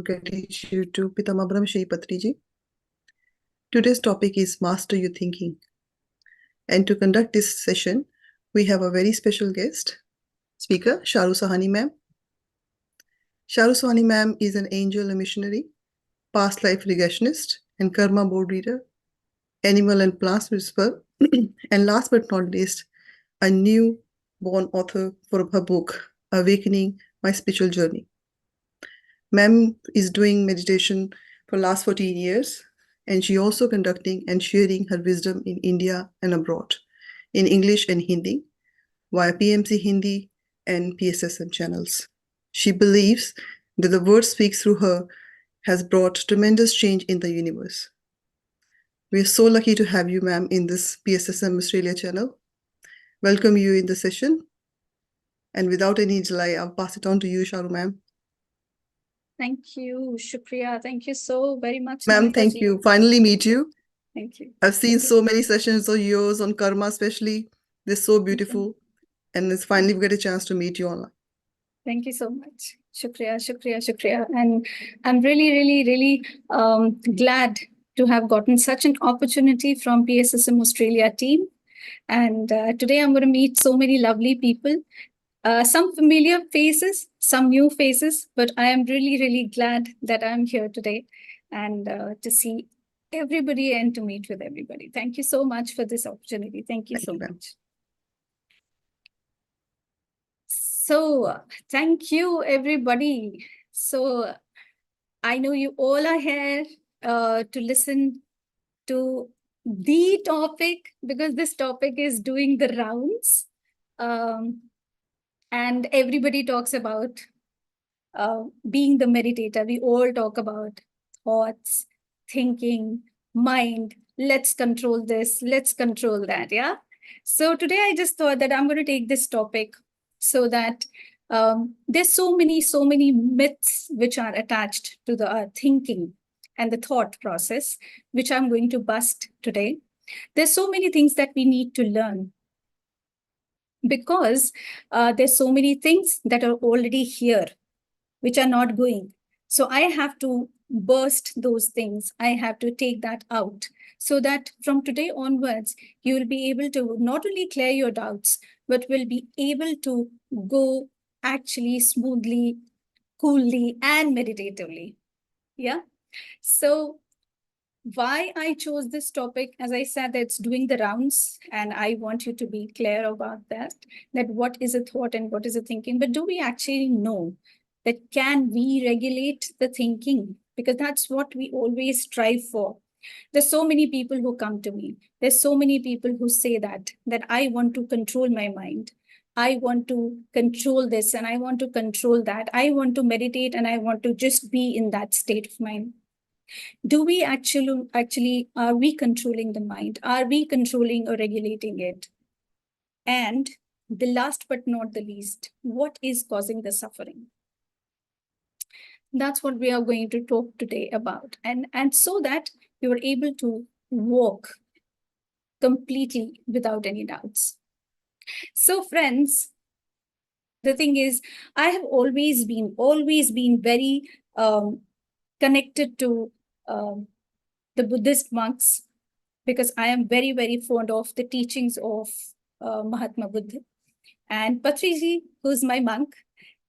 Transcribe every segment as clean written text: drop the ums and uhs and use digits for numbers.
Gratitude to Pitamabram Shri Patriji. Today's topic is Master Your Thinking. And to conduct this session, we have a very special guest, speaker, Sharu Sahani ma'am. Sharu Sahani ma'am is an angel, a missionary, past life regressionist, and karma board reader, animal and plant whisperer, and last but not least, a new-born author for her book, Awakening My Spiritual Journey. Ma'am is doing meditation for last 14 years, and she also conducting and sharing her wisdom in India and abroad, in English and Hindi, via PMC Hindi and PSSM channels. She believes that the word speaks through her has brought tremendous change in the universe. We are so lucky to have you, ma'am, in this PSSM Australia channel. Welcome you in the session. And without any delay, I'll pass it on to you, Sharu ma'am. Thank you, Shukriya. Thank you so very much. Ma'am, thank you. Finally meet you. Thank you. I've seen so many sessions of yours on karma, especially. They're so beautiful. And it's finally we get a chance to meet you online. Thank you so much. Shukriya, Shukriya, Shukriya. And I'm really glad to have gotten such an opportunity from PSSM Australia team. And today I'm going to meet so many lovely people. Some familiar faces, some new faces, but I am really glad that I'm here today and to see everybody and to meet with everybody. Thank you so much for this opportunity. Thank you so much. So thank you, everybody. So I know you all are here to listen to the topic because this topic is doing the rounds. And everybody talks about being the meditator. We all talk about thoughts, thinking, mind. Let's control this. Let's control that. Yeah. So today I just thought that I'm going to take this topic so that there's so many myths which are attached to the thinking and the thought process, which I'm going to bust today. There's so many things that we need to learn because there's so many things that are already here, which are not going. So I have to burst those things. I have to take that out so that from today onwards, you will be able to not only clear your doubts, but will be able to go actually smoothly, coolly, and meditatively. Yeah. So why I chose this topic, as I said, it's doing the rounds, and I want you to be clear about that what is a thought and what is a thinking, but do we actually know that can we regulate the thinking? Because that's what we always strive for. There's so many people who come to me. There's so many people who say that I want to control my mind. I want to control this and I want to control that. I want to meditate and I want to just be in that state of mind. Do we actually, are we controlling the mind? Are we controlling or regulating it? And the last but not the least, what is causing the suffering? That's what we are going to talk today about. And so that you are able to walk completely without any doubts. So friends, the thing is, I have always been very connected to the Buddhist monks because I am very fond of the teachings of Mahatma Buddha and Patriji, who's my monk,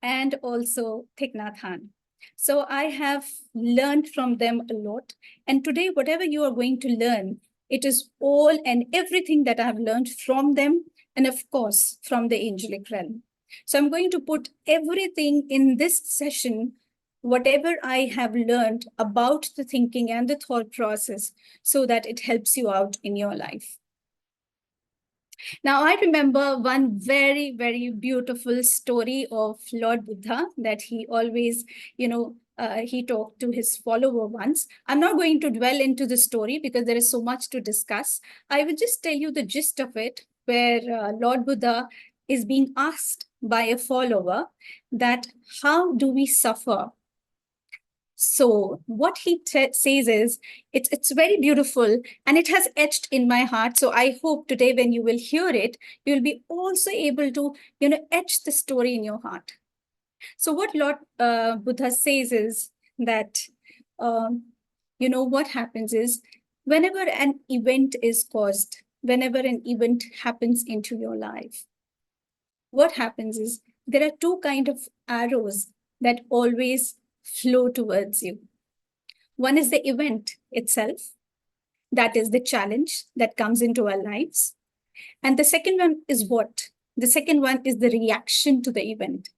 and also Thich Nhat Hanh. So I have learned from them a lot. And today, whatever you are going to learn, it is all and everything that I've learned from them, and of course, from the angelic realm. So I'm going to put everything in this session, whatever I have learned about the thinking and the thought process, so that it helps you out in your life. Now, I remember one very beautiful story of Lord Buddha that he always, he talked to his follower once. I'm not going to dwell into the story because there is so much to discuss. I will just tell you the gist of it, where Lord Buddha is being asked by a follower that how do we suffer? So what he says is, it's very beautiful and it has etched in my heart. So I hope today when you will hear it, you'll be also able to, etch the story in your heart. So what Lord Buddha says is that, what happens is whenever an event is caused, whenever an event happens into your life, what happens is there are two kind of arrows that always flow towards you. One is the event itself, that is the challenge that comes into our lives. And the second one is what? The second one is the reaction to the event.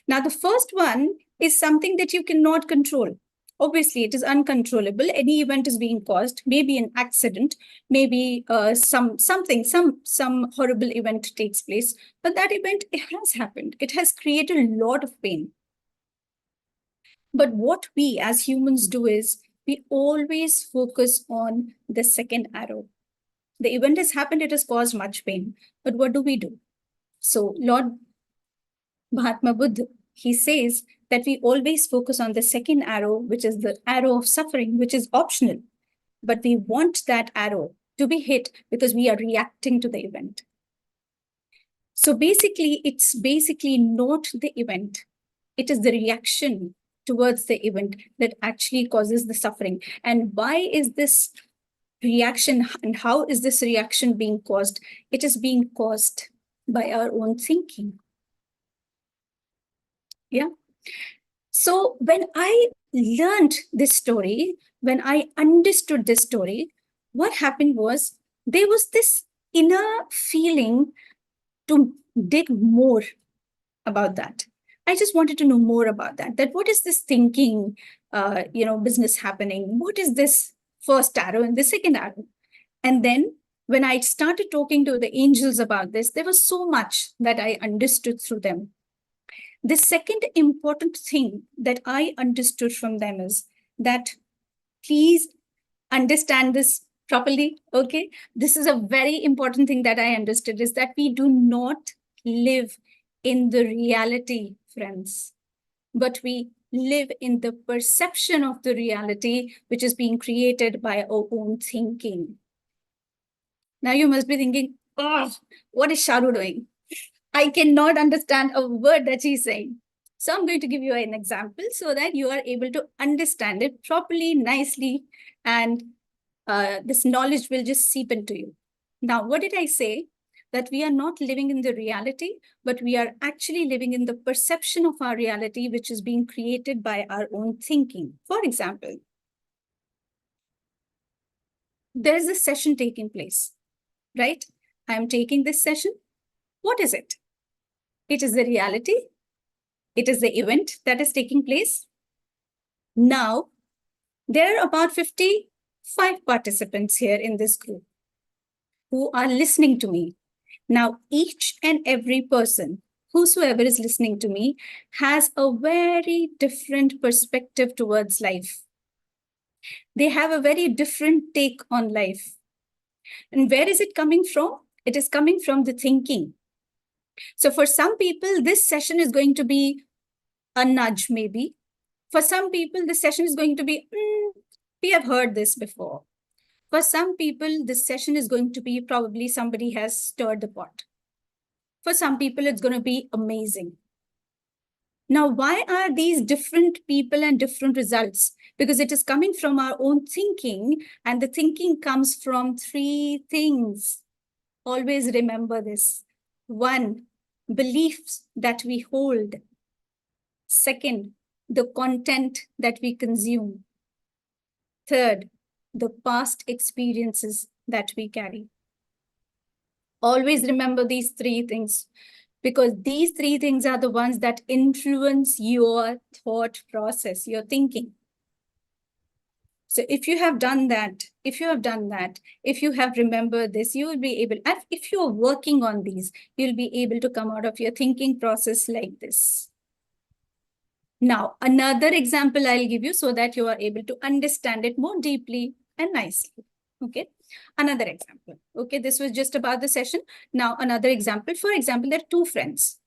Now, the first one is something that you cannot control. Obviously, it is uncontrollable. Any event is being caused, maybe an accident, maybe some horrible event takes place. But that event, it has happened. It has created a lot of pain. But what we as humans do is we always focus on the second arrow. The event has happened, it has caused much pain. But what do? So Lord Mahatma Buddha, he says that we always focus on the second arrow, which is the arrow of suffering, which is optional. But we want that arrow to be hit because we are reacting to the event. So basically, it's basically not the event. It is the reaction towards the event that actually causes the suffering. And why is this reaction and how is this reaction being caused? It is being caused by our own thinking. Yeah. So when I learned this story, when I understood this story, what happened was there was this inner feeling to dig more about that. I just wanted to know more about that. That what is this thinking, business happening? What is this first arrow and the second arrow? And then when I started talking to the angels about this, there was so much that I understood through them. The second important thing that I understood from them is that please understand this properly, okay? This is a very important thing that I understood is that we do not live in the reality, friends, but we live in the perception of the reality, which is being created by our own thinking. Now you must be thinking, oh, what is Sharu doing? I cannot understand a word that she's saying. So I'm going to give you an example so that you are able to understand it properly, nicely, and this knowledge will just seep into you. Now, what did I say? That we are not living in the reality, but we are actually living in the perception of our reality, which is being created by our own thinking. For example, there's a session taking place, right? I'm taking this session. What is it? It is the reality. It is the event that is taking place. Now, there are about 55 participants here in this group who are listening to me. Now, each and every person, whosoever is listening to me, has a very different perspective towards life. They have a very different take on life. And where is it coming from? It is coming from the thinking. So for some people, this session is going to be a nudge, maybe. For some people, this session is going to be, we have heard this before. For some people, this session is going to be probably somebody has stirred the pot. For some people, it's going to be amazing. Now, why are these different people and different results? Because it is coming from our own thinking, and the thinking comes from three things. Always remember this. One, beliefs that we hold. Second, the content that we consume. Third, the past experiences that we carry. Always remember these three things, because these three things are the ones that influence your thought process, your thinking. So if you have done that, if you have remembered this, you will be able, if you're working on these, you'll be able to come out of your thinking process like this. Now, another example I'll give you so that you are able to understand it more deeply and nicely. Okay, another example. Okay, this was just about the session. Now, another example. For example, there are two friends.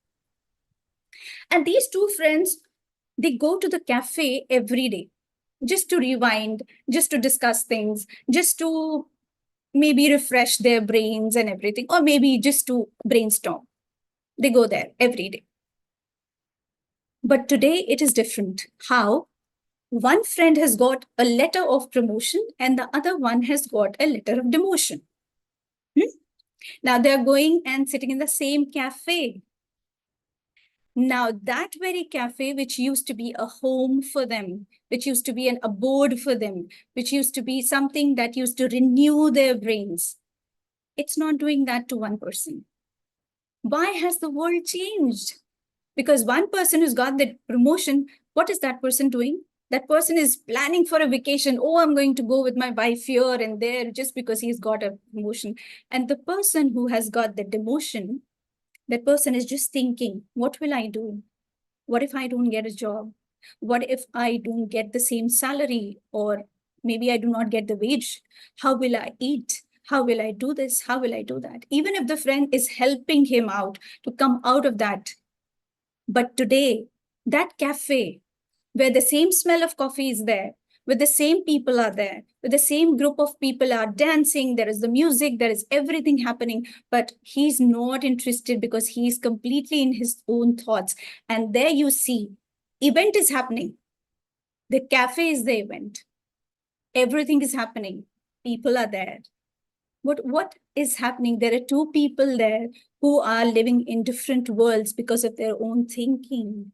And these two friends, they go to the cafe every day just to rewind, just to discuss things, just to maybe refresh their brains and everything, or maybe just to brainstorm. They go there every day. But today it is different. How? One friend has got a letter of promotion and the other one has got a letter of demotion. Now they're going and sitting in the same cafe. Now that very cafe, which used to be a home for them, which used to be an abode for them, which used to be something that used to renew their brains, it's not doing that to one person. Why has the world changed? Because one person who's got the promotion, what is that person doing? That person is planning for a vacation. Oh, I'm going to go with my wife here and there just because he's got a promotion. And the person who has got the demotion, that person is just thinking, what will I do? What if I don't get a job? What if I don't get the same salary? Or maybe I do not get the wage? How will I eat? How will I do this? How will I do that? Even if the friend is helping him out to come out of that. But today, that cafe where the same smell of coffee is there, where the same people are there, where the same group of people are dancing, there is the music, there is everything happening, but he's not interested because he's completely in his own thoughts. And there you see, event is happening. The cafe is the event. Everything is happening. People are there. But what is happening? There are two people there who are living in different worlds because of their own thinking.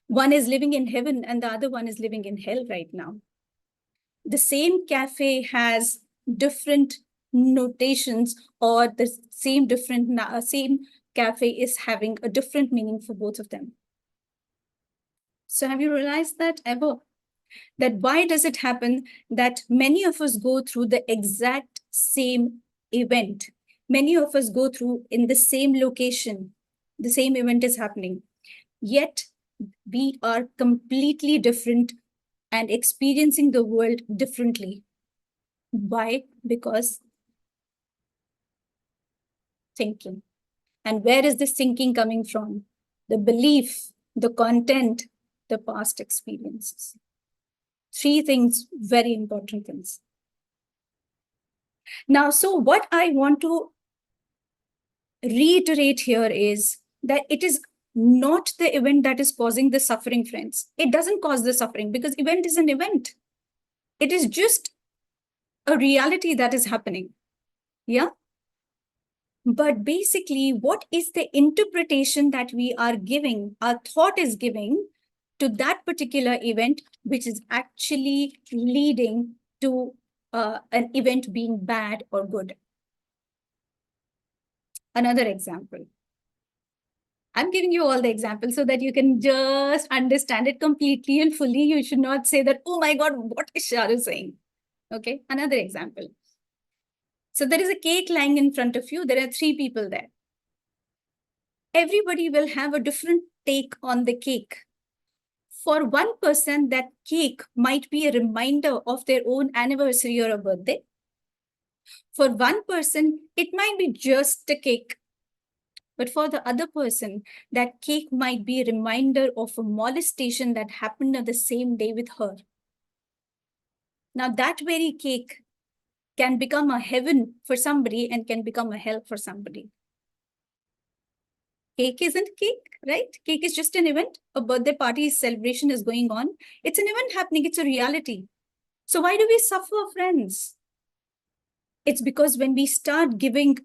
One is living in heaven and the other one is living in hell right now. The same cafe has different notations, or the same cafe is having a different meaning for both of them. So have you realized that ever? That why does it happen that many of us go through the exact same event? Many of us go through in the same location, the same event is happening, yet we are completely different and experiencing the world differently. Why? Because thinking. And where is this thinking coming from? The belief, the content, the past experiences. Three things, very important things. Now, so what I want to reiterate here is that it is not the event that is causing the suffering, friends. It doesn't cause the suffering because event is an event. It is just a reality that is happening. Yeah. But basically, what is the interpretation that we are giving, our thought is giving to that particular event, which is actually leading to an event being bad or good? Another example. I'm giving you all the examples so that you can just understand it completely and fully. You should not say that, oh my God, what is Sharu saying? Okay, another example. So there is a cake lying in front of you. There are three people there. Everybody will have a different take on the cake. For one person, that cake might be a reminder of their own anniversary or a birthday. For one person, it might be just a cake. But for the other person, that cake might be a reminder of a molestation that happened on the same day with her. Now, that very cake can become a heaven for somebody and can become a hell for somebody. Cake isn't cake, right? Cake is just an event. A birthday party celebration is going on. It's an event happening. It's a reality. So why do we suffer, friends? It's because when we start giving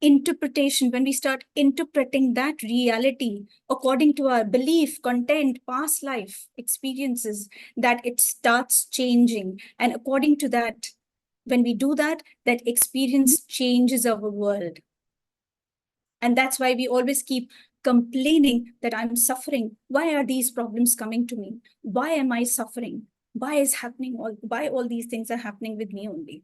interpretation, when we start interpreting that reality according to our belief, content, past life experiences, that it starts changing. And according to that, when we do that, that experience changes our world. And that's why we always keep complaining that I'm suffering. Why are these problems coming to me? Why am I suffering? Why all these things are happening with me only?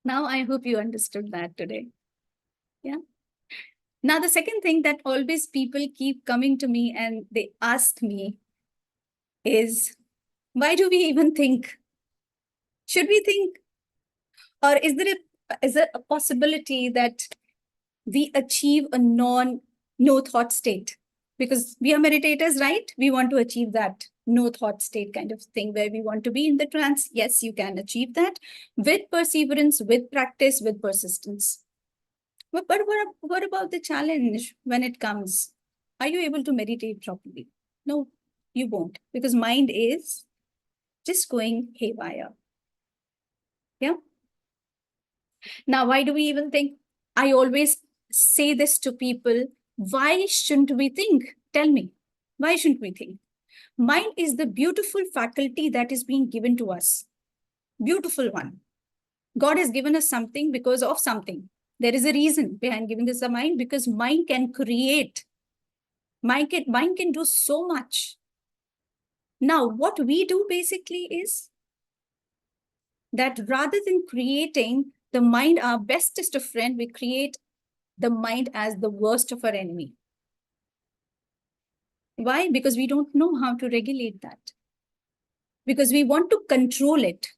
Now, I hope you understood that today. Yeah. Now, the second thing that always people keep coming to me and they ask me is, why do we even think? Should we think? Or is there a possibility that we achieve a no thought state? Because we are meditators, right? We want to achieve that no thought state kind of thing where we want to be in the trance. Yes, you can achieve that with perseverance, with practice, with persistence. But what about the challenge when it comes? Are you able to meditate properly? No, you won't, because mind is just going haywire. Yeah. Now, why do we even think? I always say this to people. Why shouldn't we think? Tell me. Why shouldn't we think? Mind is the beautiful faculty that is being given to us. Beautiful one. God has given us something because of something. There is a reason behind giving this a mind, because mind can create. Mind can do so much. Now, what we do basically is that rather than creating the mind our bestest of friend, we create the mind as the worst of our enemy. Why? Because we don't know how to regulate that. Because we want to control it.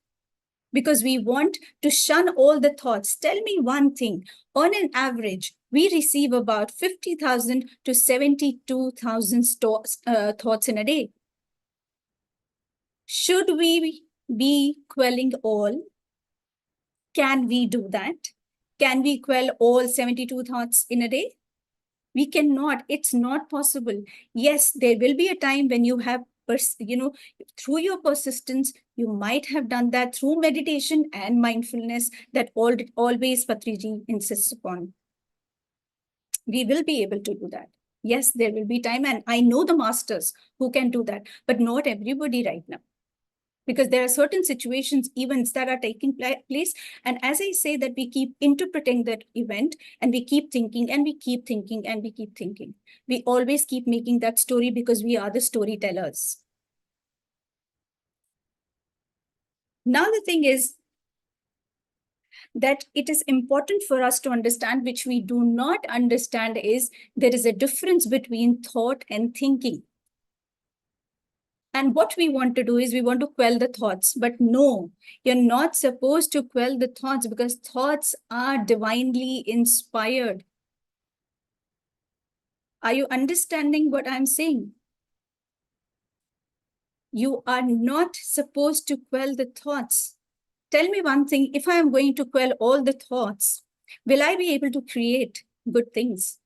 Because we want to shun all the thoughts. Tell me one thing. On an average, we receive about 50,000 to 72,000 thoughts in a day. Should we be quelling all? Can we do that? Can we quell all 72 thoughts in a day? We cannot. It's not possible. Yes, there will be a time when you have, through your persistence, you might have done that through meditation and mindfulness that always Patriji insists upon. We will be able to do that. Yes, there will be time. And I know the masters who can do that, but not everybody right now. Because there are certain situations, events that are taking place. And as I say that we keep interpreting that event and we keep thinking and we keep thinking and we keep thinking. We always keep making that story because we are the storytellers. Now the thing is that it is important for us to understand, which we do not understand, is there is a difference between thought and thinking. And what we want to do is we want to quell the thoughts. But no, you're not supposed to quell the thoughts because thoughts are divinely inspired. Are you understanding what I'm saying? You are not supposed to quell the thoughts. Tell me one thing, if I am going to quell all the thoughts, will I be able to create good things?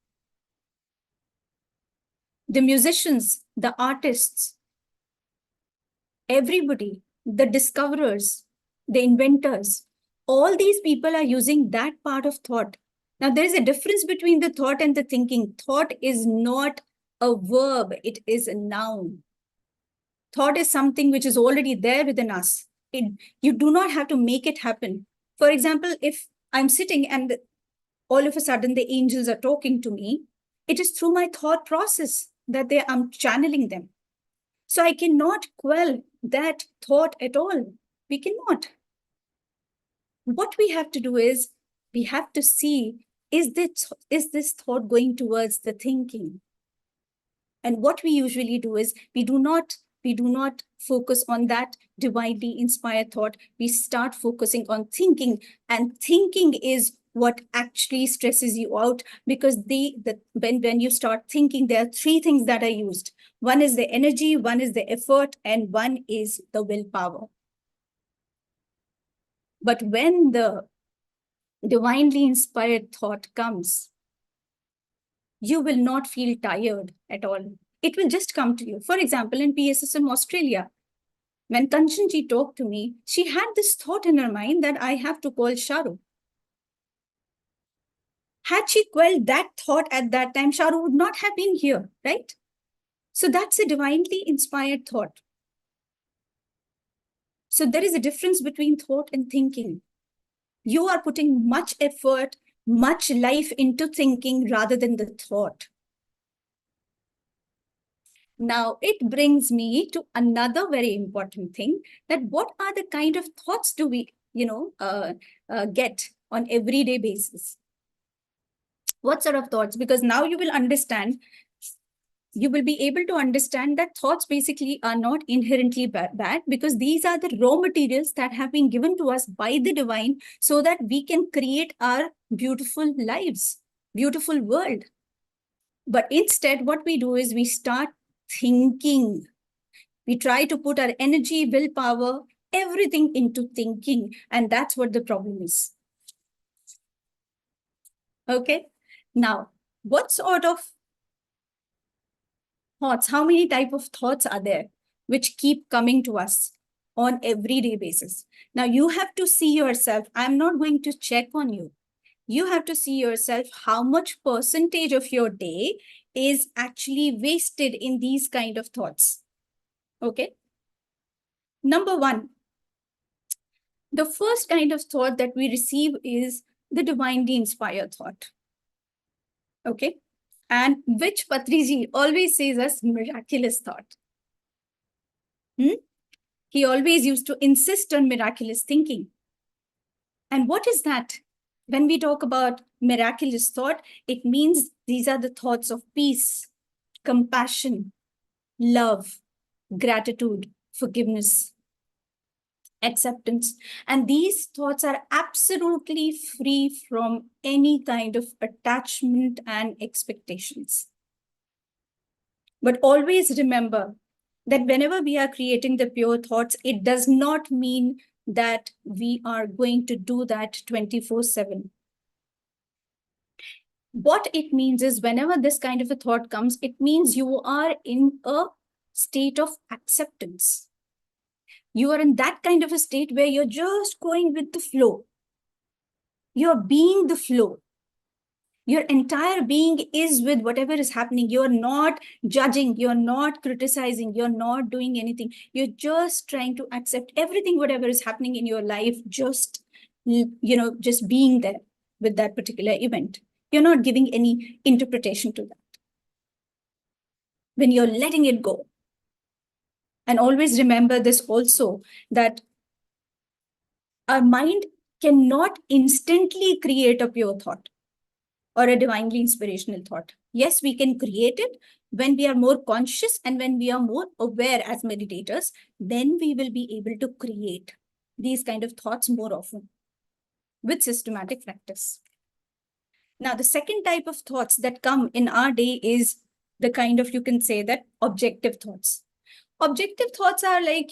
The musicians, the artists, everybody, the discoverers, the inventors, all these people are using that part of thought. Now, there is a difference between the thought and the thinking. Thought is not a verb, it is a noun. Thought is something which is already there within us. You do not have to make it happen. For example, if I'm sitting and all of a sudden the angels are talking to me, it is through my thought process that I'm channeling them. So I cannot quell that thought at all. We cannot. What we have to do is we have to see, is this thought going towards the thinking? And what we usually do is we do not focus on that divinely inspired thought. We start focusing on thinking, and thinking is what actually stresses you out, because when you start thinking, there are three things that are used. One is the energy, one is the effort, and one is the willpower. But when the divinely inspired thought comes, you will not feel tired at all. It will just come to you. For example, in PSSM Australia, when Kanchanji talked to me, she had this thought in her mind that I have to call Shahrukh. Had she quelled that thought at that time, Shahrukh would not have been here, right? So that's a divinely inspired thought. So there is a difference between thought and thinking. You are putting much effort, much life into thinking rather than the thought. Now, it brings me to another very important thing, that what are the kind of thoughts do we, get on everyday basis? What sort of thoughts? Because now you will understand, you will be able to understand that thoughts basically are not inherently bad, because these are the raw materials that have been given to us by the divine so that we can create our beautiful lives, beautiful world. But instead, what we do is we start thinking. We try to put our energy, willpower, everything into thinking. And that's what the problem is. Okay. Now, what sort of thoughts, how many type of thoughts are there which keep coming to us on everyday basis? Now you have to see yourself. I'm not going to check on you. You have to see yourself how much percentage of your day is actually wasted in these kind of thoughts. Okay. Number one, the first kind of thought that we receive is the divinely inspired thought. Okay. And which Patriji always says as miraculous thought. He always used to insist on miraculous thinking. And what is that? When we talk about miraculous thought, it means these are the thoughts of peace, compassion, love, gratitude, forgiveness, acceptance. And these thoughts are absolutely free from any kind of attachment and expectations. But always remember that whenever we are creating the pure thoughts, it does not mean that we are going to do that 24/7. What it means is whenever this kind of a thought comes, it means you are in a state of acceptance. You are in that kind of a state where you're just going with the flow. You're being the flow. Your entire being is with whatever is happening. You're not judging. You're not criticizing. You're not doing anything. You're just trying to accept everything, whatever is happening in your life, just being there with that particular event. You're not giving any interpretation to that. When you're letting it go. And always remember this also, that our mind cannot instantly create a pure thought or a divinely inspirational thought. Yes, we can create it when we are more conscious and when we are more aware as meditators, then we will be able to create these kind of thoughts more often with systematic practice. Now, the second type of thoughts that come in our day is the kind of, you can say that, objective thoughts. Objective thoughts are like,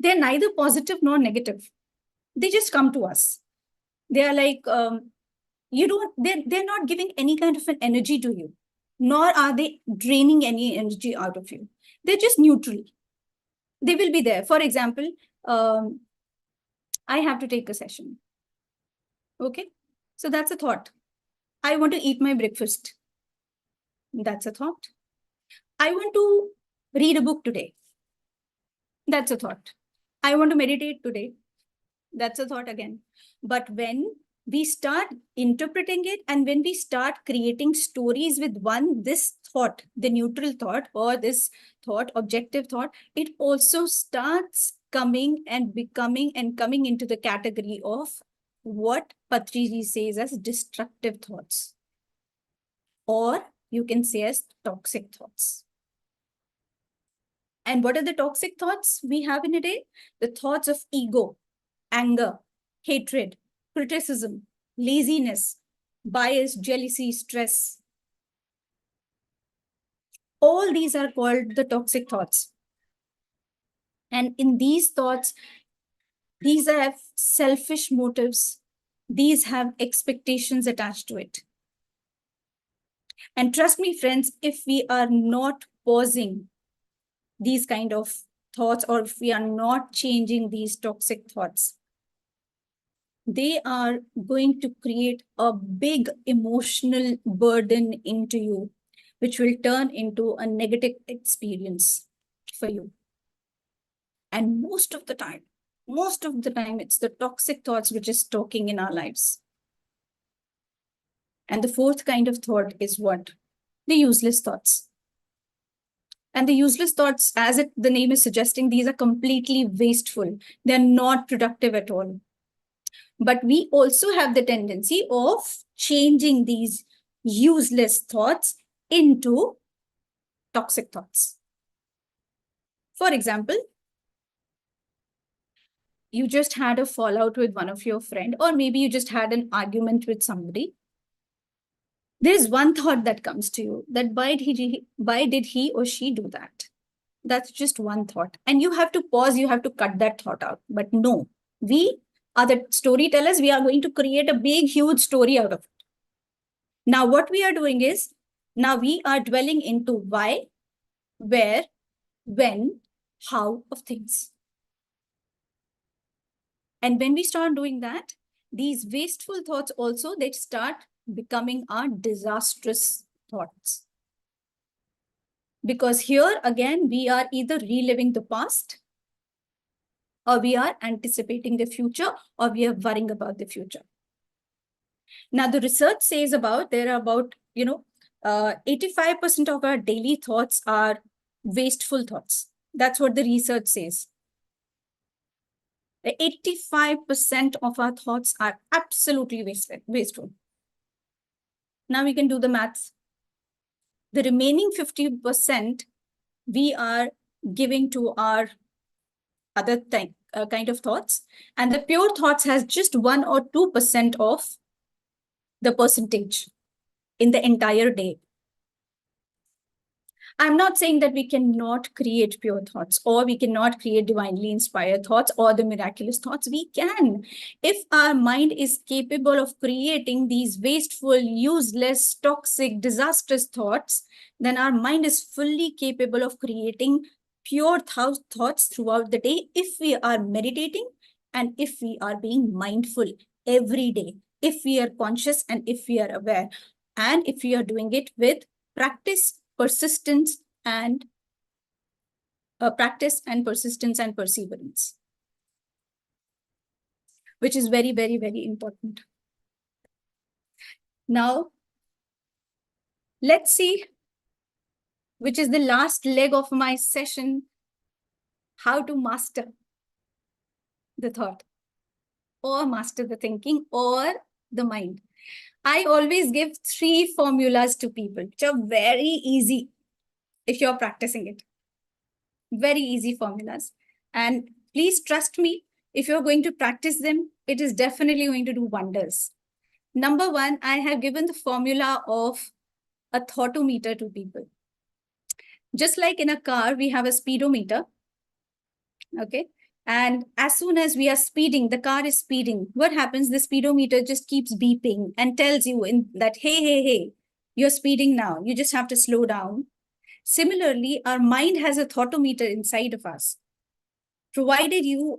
they're neither positive nor negative. They just come to us. They are like, they're not giving any kind of an energy to you, nor are they draining any energy out of you. They're just neutral. They will be there. For example, I have to take a session. Okay. So that's a thought. I want to eat my breakfast. That's a thought. I want to read a book today. That's a thought. I want to meditate today. That's a thought again. But when we start interpreting it and when we start creating stories with this thought, the neutral thought or this thought, objective thought, it also starts coming and becoming and coming into the category of what Patriji says as destructive thoughts, or you can say as toxic thoughts. And what are the toxic thoughts we have in a day? The thoughts of ego, anger, hatred, criticism, laziness, bias, jealousy, stress. All these are called the toxic thoughts. And in these thoughts, these have selfish motives. These have expectations attached to it. And trust me, friends, if we are not pausing these kind of thoughts, or if we are not changing these toxic thoughts, they are going to create a big emotional burden into you, which will turn into a negative experience for you. And most of the time, it's the toxic thoughts which is talking in our lives. And the fourth kind of thought is what? The useless thoughts. And the useless thoughts, as the name is suggesting, these are completely wasteful. They're not productive at all. But we also have the tendency of changing these useless thoughts into toxic thoughts. For example, you just had a fallout with one of your friends, or maybe you just had an argument with somebody. There's one thought that comes to you, that why did he or she do that? That's just one thought. And you have to pause, you have to cut that thought out. But no, we are the storytellers. We are going to create a big, huge story out of it. Now, what we are doing is, Now we are dwelling into why, where, when, how of things. And when we start doing that, these wasteful thoughts also, they start becoming our disastrous thoughts. Because here again, we are either reliving the past, or we are anticipating the future, or we are worrying about the future. Now, the research says there are about, 85% of our daily thoughts are wasteful thoughts. That's what the research says. 85% of our thoughts are absolutely wasteful. Now we can do the maths. The remaining 50% we are giving to our other kind of thoughts, and the pure thoughts has just 1 or 2% of the percentage in the entire day. I'm not saying that we cannot create pure thoughts, or we cannot create divinely inspired thoughts or the miraculous thoughts. We can. If our mind is capable of creating these wasteful, useless, toxic, disastrous thoughts, then our mind is fully capable of creating pure thoughts throughout the day if we are meditating and if we are being mindful every day, if we are conscious and if we are aware, and if we are doing it with practice, persistence, and perseverance, which is very, very, very important. Now, let's see, which is the last leg of my session, how to master the thought, or master the thinking, or the mind. I always give 3 formulas to people, which are very easy if you're practicing it. Very easy formulas. And please trust me, if you're going to practice them, it is definitely going to do wonders. Number 1, I have given the formula of a thoughtometer to people. Just like in a car, we have a speedometer. Okay. And as soon as we are speeding, the car is speeding. What happens? The speedometer just keeps beeping and tells you that, hey, you're speeding now. You just have to slow down. Similarly, our mind has a thoughtometer inside of us. Provided you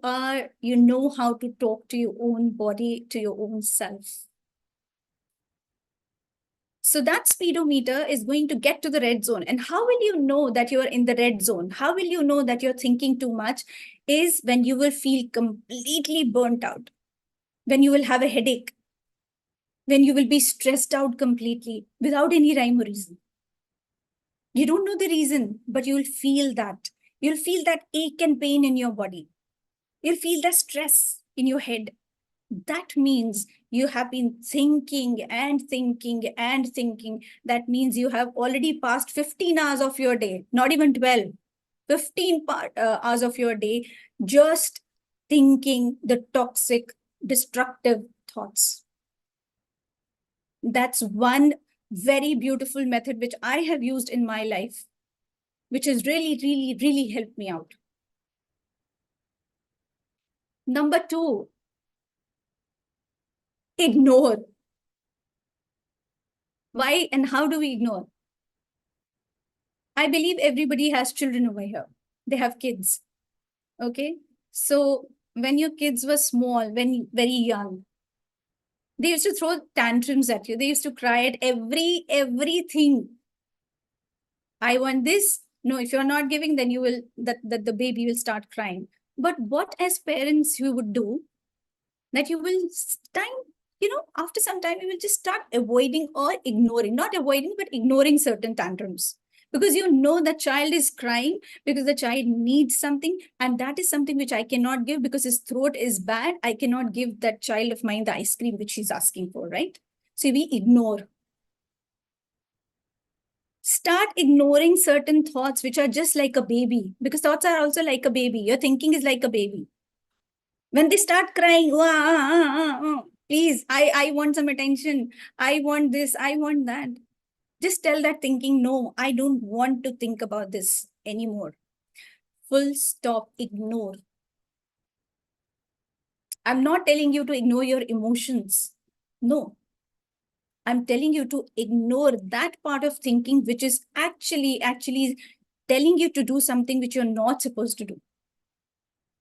know how to talk to your own body, to your own self. So that speedometer is going to get to the red zone. And how will you know that you're in the red zone? How will you know that you're thinking too much? Is when you will feel completely burnt out, when you will have a headache, when you will be stressed out completely without any rhyme or reason. You don't know the reason, but you will feel that. You'll feel that ache and pain in your body. You'll feel the stress in your head. That means you have been thinking and thinking and thinking. That means you have already passed 15 hours of your day, not even 12, 15 hours of your day, just thinking the toxic, destructive thoughts. That's one very beautiful method which I have used in my life, which has really, really, really helped me out. Number 2, ignore. Why and how do we ignore? I believe everybody has children over here. They have kids. Okay. So when your kids were small, when very young, they used to throw tantrums at you. They used to cry at everything. I want this. No, if you're not giving, then you will, that the baby will start crying. But what as parents you would do, that you will after some time, you will just start avoiding or ignoring, not avoiding, but ignoring certain tantrums. Because you know the child is crying because the child needs something. And that is something which I cannot give because his throat is bad. I cannot give that child of mine the ice cream which he's asking for, right? So we ignore. Start ignoring certain thoughts which are just like a baby, because thoughts are also like a baby. Your thinking is like a baby. When they start crying, please, I want some attention. I want this, I want that. Just tell that thinking, no, I don't want to think about this anymore. Full stop, ignore. I'm not telling you to ignore your emotions. No. I'm telling you to ignore that part of thinking which is actually telling you to do something which you're not supposed to do.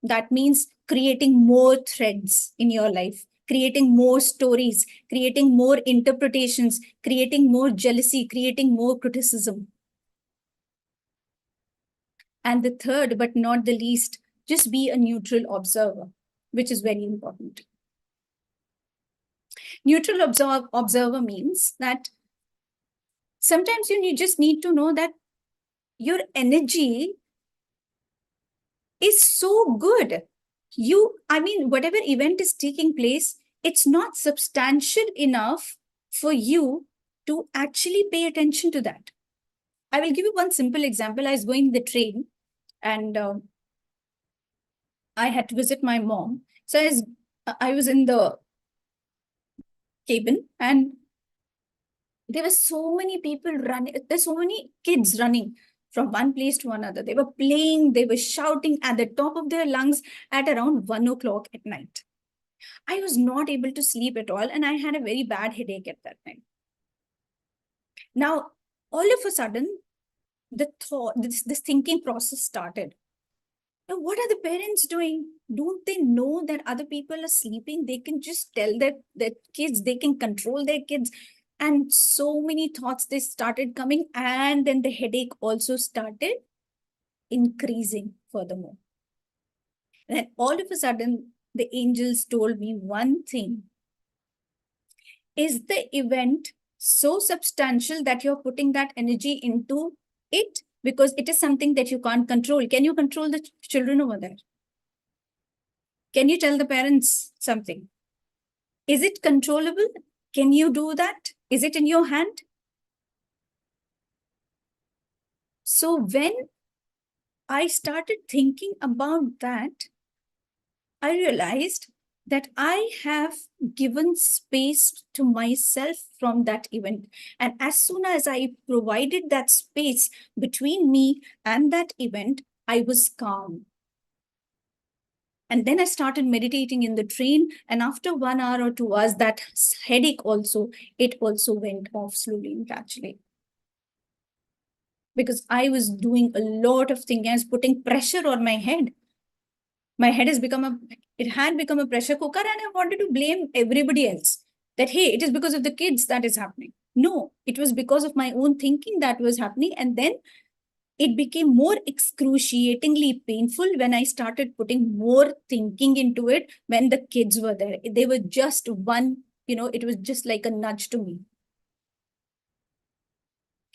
That means creating more threads in your life, creating more stories, creating more interpretations, creating more jealousy, creating more criticism. And the third, but not the least, just be a neutral observer, which is very important. Neutral observer means that sometimes you just need to know that your energy is so good. Whatever event is taking place, it's not substantial enough for you to actually pay attention to that. I will give you one simple example. I was going the train and I had to visit my mom. So I was in the cabin and there were so many people running. There's so many kids running from one place to another. They were playing, they were shouting at the top of their lungs at around 1 o'clock at night. I was not able to sleep at all and I had a very bad headache at that time. Now, all of a sudden, this thinking process started. Now, what are the parents doing? Don't they know that other people are sleeping? They can just tell their kids, they can control their kids. And so many thoughts, they started coming. And then the headache also started increasing furthermore. And then all of a sudden, the angels told me one thing. Is the event so substantial that you're putting that energy into it? Because it is something that you can't control. Can you control the children over there? Can you tell the parents something? Is it controllable? Can you do that? Is it in your hand? So when I started thinking about that, I realized that I have given space to myself from that event. And as soon as I provided that space between me and that event, I was calm. And then I started meditating in the train. And after 1 hour or 2 hours, that headache it also went off slowly and gradually. Because I was doing a lot of things. I was putting pressure on my head. My head had become a pressure cooker and I wanted to blame everybody else. That, hey, it is because of the kids that is happening. No, it was because of my own thinking that was happening. And then it became more excruciatingly painful when I started putting more thinking into it when the kids were there. They were just it was just like a nudge to me.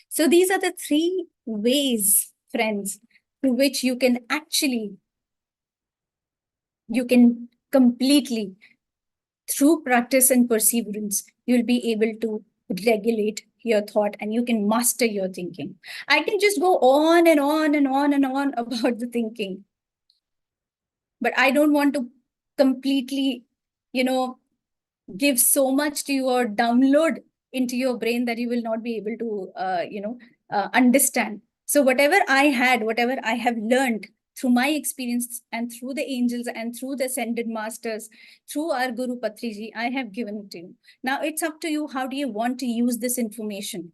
So these are the 3 ways, friends, through which you can completely, through practice and perseverance, you'll be able to regulate your thought and you can master your thinking. I can just go on and on and on and on about the thinking. But I don't want to completely, give so much to you or download into your brain that you will not be able to, understand. So whatever I have learned through my experience and through the angels and through the ascended masters, through our Guru Patriji, I have given it to you. Now it's up to you. How do you want to use this information?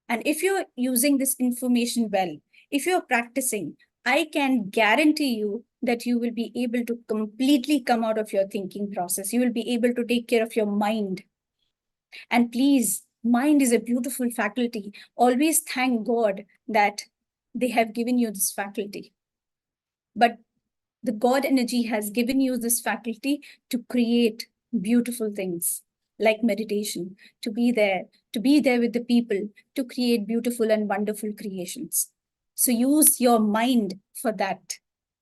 And if you're using this information well, if you're practicing, I can guarantee you that you will be able to completely come out of your thinking process. You will be able to take care of your mind. And please, mind is a beautiful faculty. Always thank God that they have given you this faculty. But the God energy has given you this faculty to create beautiful things like meditation, to be there with the people, to create beautiful and wonderful creations. So use your mind for that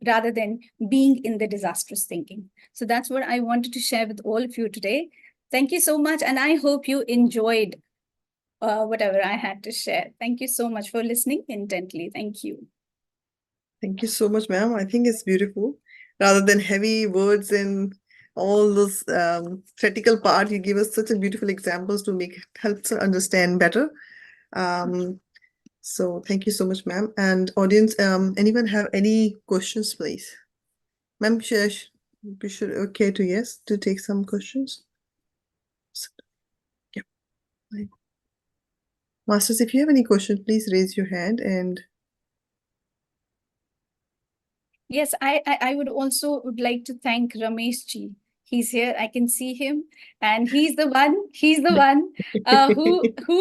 rather than being in the disastrous thinking. So that's what I wanted to share with all of you today. Thank you so much. And I hope you enjoyed whatever I had to share. Thank you so much for listening intently. Thank you. Thank you so much, ma'am. I think it's beautiful. Rather than heavy words and all those theoretical part, you give us such a beautiful examples to help us understand better. So thank you so much, ma'am. And audience, anyone have any questions, please? Ma'am, we should okay to take some questions. Yeah. Masters, if you have any question, please raise your hand. And Yes, I would also would like to thank Ramesh ji. He's here. I can see him, and he's the one who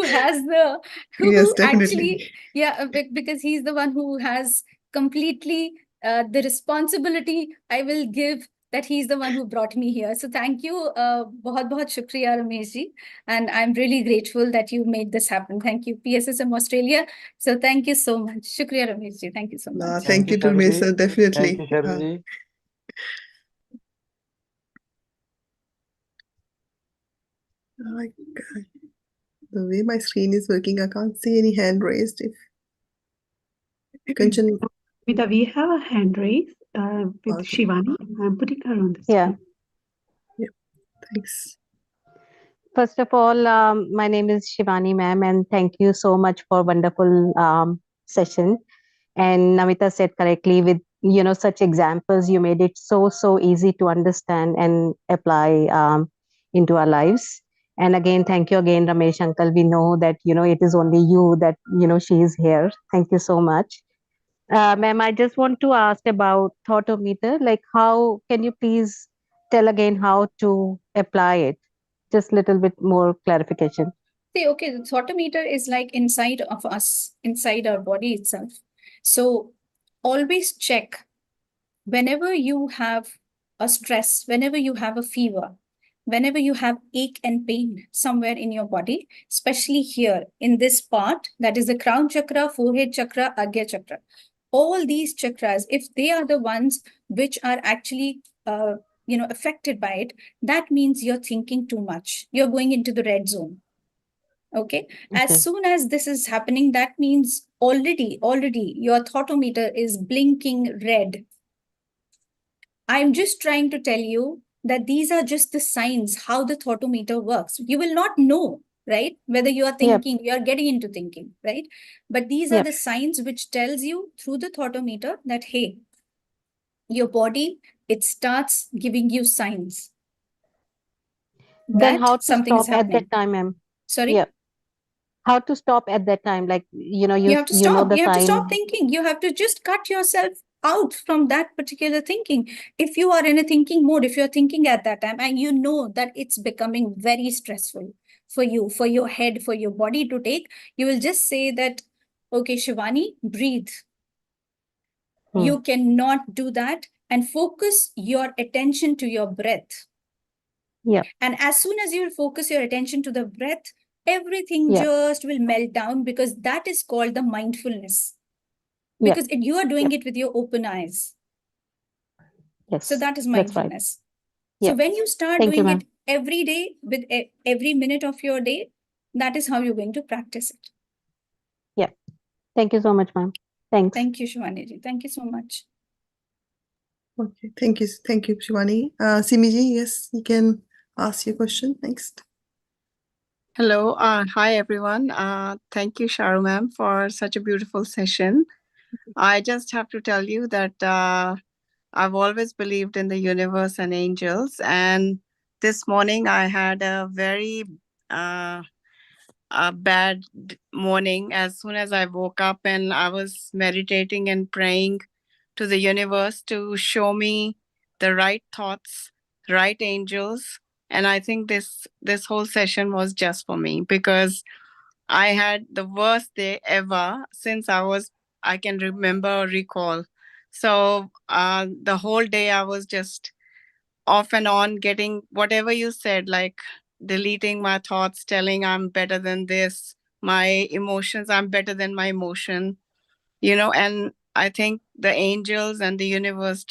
has the yes, who definitely. actually because he's the one who has completely the responsibility. I will give that he's the one who brought me here. So thank you, बहुत shukriya Ramesh ji, and I'm really grateful that you made this happen. Thank you, PSSM Australia. So thank you so much. Shukriya Ramesh ji. Thank you so much. Thank you to Sharu me, ji. sir. Definitely. Thank you, Sharu ji. My God. The way my screen is working, I can't see any hand raised. If Kanchan, Vida, we have a hand raise with okay. Shivani. I'm putting her on the Yeah. screen. Thanks. First of all, my name is Shivani ma'am, and thank you so much for wonderful session. And Namita said correctly, with such examples, you made it so easy to understand and apply into our lives. And again, thank you again, Ramesh uncle. We know that it is only you that she is here. Thank you so much. Ma'am, I just want to ask about Thoughtmeter. Like, how can you please tell again how to apply it? Just little bit more clarification. See, okay, the Thoughtmeter is like inside of us, inside our body itself. So always check whenever you have a stress, whenever you have a fever, whenever you have ache and pain somewhere in your body, especially here in this part, that is the crown chakra, forehead chakra, agya chakra. All these chakras, if they are the ones which are actually affected by it, that means you're thinking too much. You're going into the red zone. Okay. As soon as this is happening, that means already your Thoughtmeter is blinking red. I'm just trying to tell you that these are just the signs how the Thoughtmeter works. You will not know, right? Whether you are thinking, you are getting into thinking, right? But these are the signs which tells you through the Thoughtmeter that, hey, your body, it starts giving you signs. Then how to something is stop at happening. that time, ma'am? Sorry? Yeah. How to stop at that time? Like, you have to stop. know the You have to sign. stop thinking. You have to just cut yourself out from that particular thinking. If you are in a thinking mode, if you're thinking at that time and you know that it's becoming very stressful for you, for your head, for your body to take, you will just say that, okay, Shivani, breathe. You cannot do that and focus your attention to your breath. Yeah. And as soon as you focus your attention to the breath, everything just will melt down, because that is called the mindfulness. Because you are doing it with your open eyes. Yes. So that is mindfulness. Right. So when you start Thank doing you, it every day, with every minute of your day, that is how you're going to practice it. Yeah. Thank you so much, ma'am. Thanks. Thank you, Shivani ji. Thank you so much. Okay, thank you, Shivani. Simiji, yes, you can ask your question next. Hello, hi everyone. Thank you, Sharu ma'am, for such a beautiful session. I just have to tell you that I've always believed in the universe and angels, and this morning I had a very bad morning. As soon as I woke up, and I was meditating and praying to the universe to show me the right thoughts, right angels. And I think this whole session was just for me, because I had the worst day ever since I can remember or recall. So the whole day I was just off and on, getting whatever you said, like deleting my thoughts, telling I'm better than this, my emotions, I'm better than my emotion, and I think the angels and the universe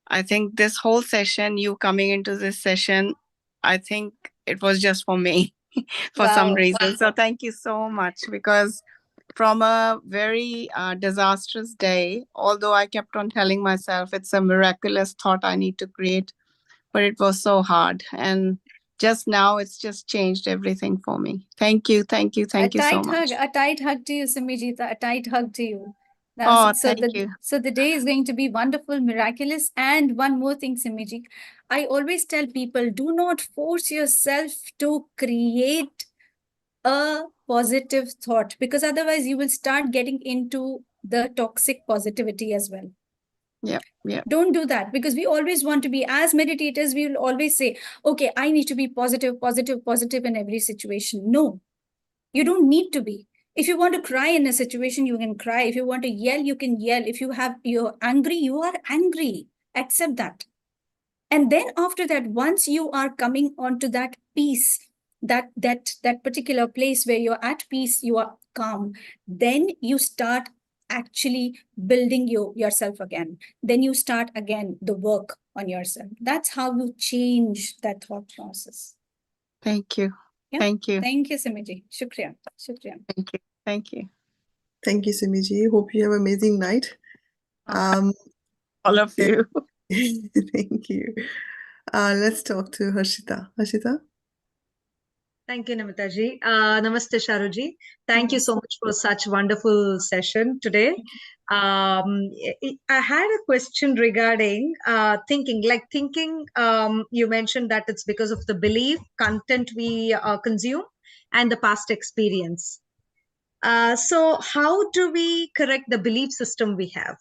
I think this whole session, you coming into this session, I think it was just for me for some reason. So thank you so much, because from a very disastrous day, although I kept on telling myself it's a miraculous thought I need to create, but it was so hard. And just now, it's just changed everything for me. Thank you so much. A tight hug to you, Simijita, a tight hug to you. Oh, thank you. So the day is going to be wonderful, miraculous. And one more thing, Simiji, I always tell people, do not force yourself to create a positive thought, because otherwise you will start getting into the toxic positivity as well. Yeah. Don't do that, because we always want to be, as meditators, we will always say, okay, I need to be positive, positive, positive in every situation. No, you don't need to be. If you want to cry in a situation, you can cry. If you want to yell, you can yell. If you're angry, you are angry. Accept that. And then after that, once you are coming onto that peace, that particular place where you're at peace, you are calm, then you start actually building yourself again. Then you start again the work on yourself. That's how you change that thought process. Thank you. Yeah. Thank you. Thank you, Simiji. Shukriya. Thank you. Thank you. Thank you, Simiji. Hope you have an amazing night. All of you. Thank you. Let's talk to Harshita. Harshita? Thank you, Namitaji. Namaste, Sharuji. Thank you so much for such wonderful session today. I had a question regarding thinking. You mentioned that it's because of the belief, content we consume, and the past experience. So how do we correct the belief system we have?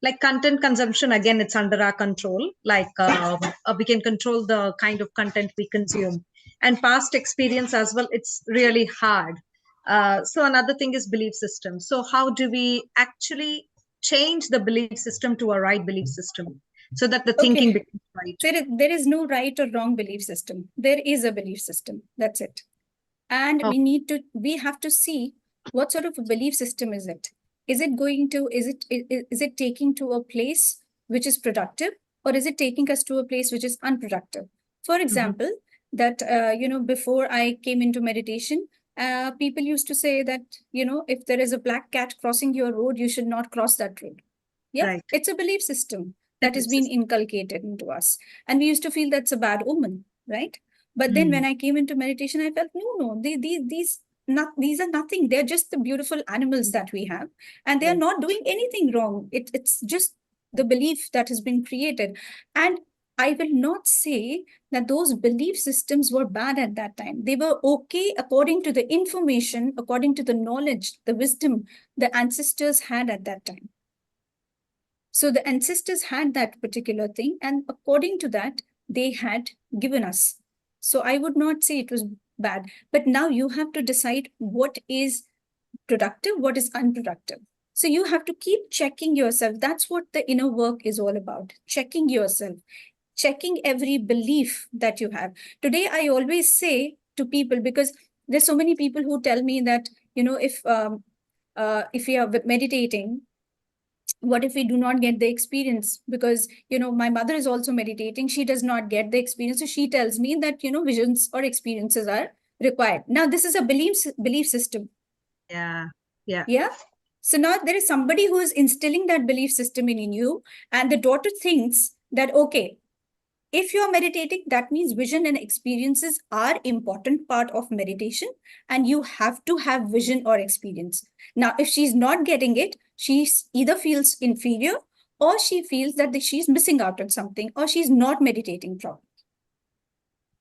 Like content consumption, again, it's under our control. We can control the kind of content we consume. And past experience as well, it's really hard. So another thing is belief system. So how do we actually change the belief system to a right belief system so that the thinking becomes right? There is no right or wrong belief system. There is a belief system. That's it. And we have to see what sort of a belief system is it. Is it taking to a place which is productive, or is it taking us to a place which is unproductive? For example, that, before I came into meditation, people used to say that, if there is a black cat crossing your road, you should not cross that road. Yeah, Right. It's a belief system that has been inculcated into us. And we used to feel that's a bad omen, right? But then when I came into meditation, I felt, no, these are nothing. They're just the beautiful animals that we have. And they're not doing anything wrong. It's just the belief that has been created. And I will not say that those belief systems were bad at that time. They were okay according to the information, according to the knowledge, the wisdom the ancestors had at that time. So the ancestors had that particular thing, and according to that, they had given us. So I would not say it was bad, but now you have to decide what is productive, what is unproductive. So you have to keep checking yourself. That's what the inner work is all about. Checking yourself, checking every belief that you have. Today, I always say to people, because there's so many people who tell me that, if we are meditating, what if we do not get the experience? Because, my mother is also meditating. She does not get the experience. So she tells me that, visions or experiences are required. Now, this is a belief system. Yeah. So now there is somebody who is instilling that belief system in you. And the daughter thinks that, okay, if you're meditating, that means vision and experiences are important part of meditation, and you have to have vision or experience. Now, if she's not getting it, she either feels inferior, or she feels that she's missing out on something, or she's not meditating properly.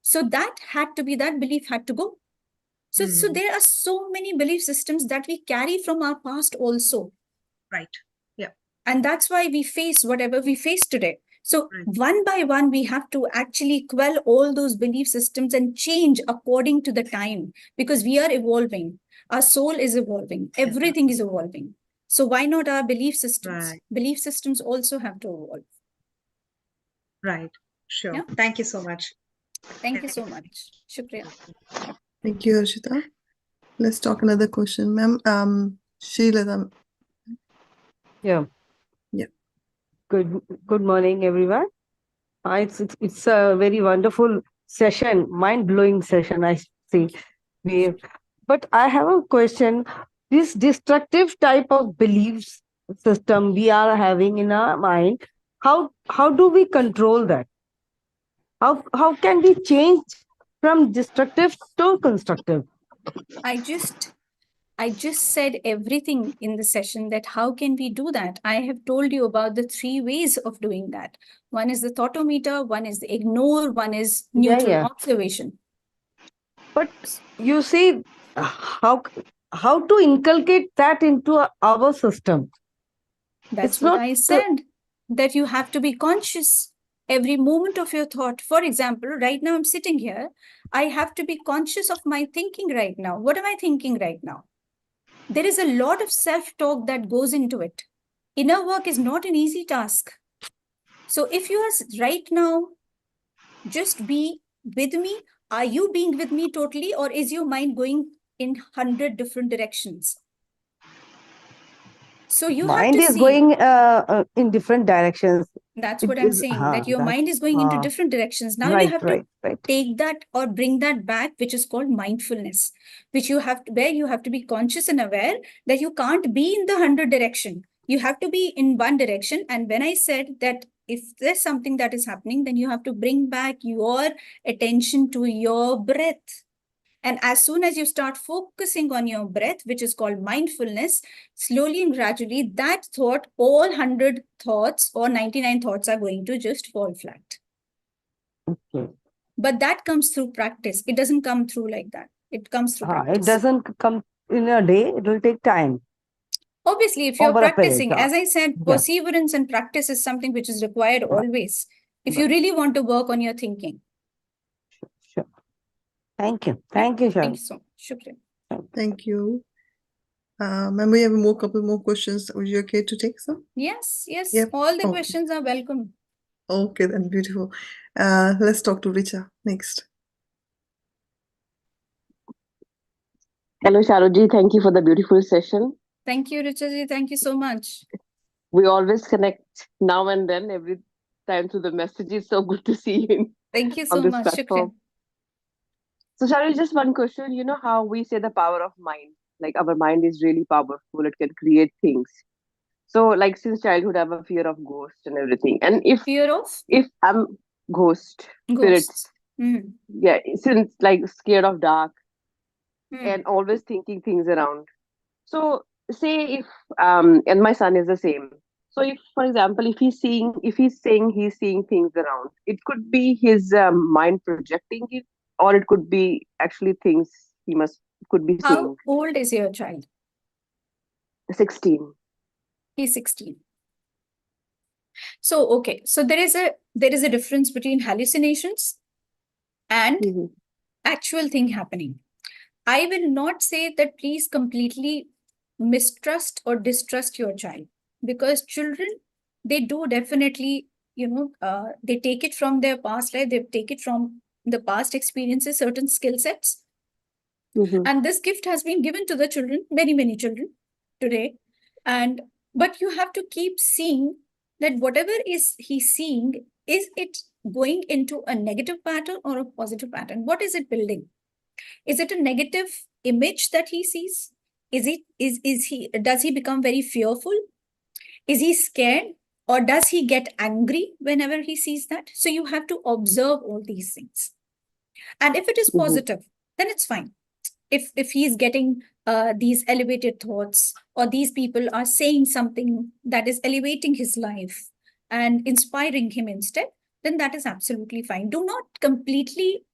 So that belief had to go. So there are so many belief systems that we carry from our past also. Right. Yeah. And that's why we face whatever we face today. So one by one, we have to actually quell all those belief systems and change according to the time, because we are evolving. Our soul is evolving. Everything is evolving. So why not our belief systems? Right. Belief systems also have to evolve. Right. Sure. Yeah. Thank you so much. Thank you so much. Shukriya. Thank you, Harshita. Let's talk another question, ma'am. Sheila. Yeah. Yeah. Good morning, everyone. It's a very wonderful session, mind-blowing session, I see. But I have a question. This destructive type of beliefs system we are having in our mind, how do we control that? How can we change from destructive to constructive? I just said everything in the session, that how can we do that? I have told you about the 3 ways of doing that. One is the thoughtometer, one is the ignore, one is neutral observation. But you see, how to inculcate that into our system? That's It's what not I the- said, that you have to be conscious every moment of your thought. For example, right now I'm sitting here. I have to be conscious of my thinking right now. What am I thinking right now? There is a lot of self-talk that goes into it. Inner work is not an easy task. So if you are right now, just be with me. Are you being with me totally, or is your mind going in 100 different directions? So you have mind to is see. going in different directions. That's It what I'm is- saying, that your that- mind is going into ah, different directions. Now you right, have right, to right. take that or bring that back, which is called mindfulness, which you have to, where you have to be conscious and aware that you can't be in the 100 direction. You have to be in one direction. And when I said that if there's something that is happening, then you have to bring back your attention to your breath. And as soon as you start focusing on your breath, which is called mindfulness, slowly and gradually, that thought, all 100 thoughts or 99 thoughts are going to just fall flat. Okay. But that comes through practice. It doesn't come through like that. It comes through It practice. doesn't come in a day. It will take time. Obviously, if you're Over a period, practicing, as I said, yeah. perseverance and practice is something which is required Right. always. If you Right. really want to work on your thinking. Sure. Thank you. Thank you, Thank Sharon. you so much. Shukriya. Thank you. Ma'am, we have a couple more questions. Would you okay to take some? Yes, yes. Yep. All the Okay. questions are welcome. Okay, then beautiful. Let's talk to Richa next. Hello, Sharuji. Thank you for the beautiful session. Thank you, Richaji. Thank you so much. We always connect now and then, every time through the messages. So good to see you Thank you on so this much. platform. Shukriya. So, Sharuji, just one question. You know how we say the power of mind? Like our mind is really powerful. It can create things. So, like since childhood, I have a fear of ghosts and everything. And Fear of if I'm spirits, ghosts. Mm. yeah, since like scared of dark Mm. and always thinking things around. So say if and my son is the same. So if, for example, if he's saying he's seeing things around, it could be his mind projecting it, or it could be actually things he could be How seeing. old is your child? 16. He's 16. So, okay. So there is a difference between hallucinations and Mhm. actual thing happening. I will not say that please completely mistrust or distrust your child, because children, they do definitely, they take it from their past life, they take it from the past experiences, certain skill sets. Mhm. And this gift has been given to the children, many, many children today. But you have to keep seeing that whatever is he seeing, is it going into a negative pattern or a positive pattern? What is it building? Is it a negative image that he sees? Does he become very fearful? Is he scared? Or does he get angry whenever he sees that? So you have to observe all these things. And if it is Mhm. positive, then it's fine. If he's getting these elevated thoughts, or these people are saying something that is elevating his life and inspiring him instead, then that is absolutely fine. Do not completely,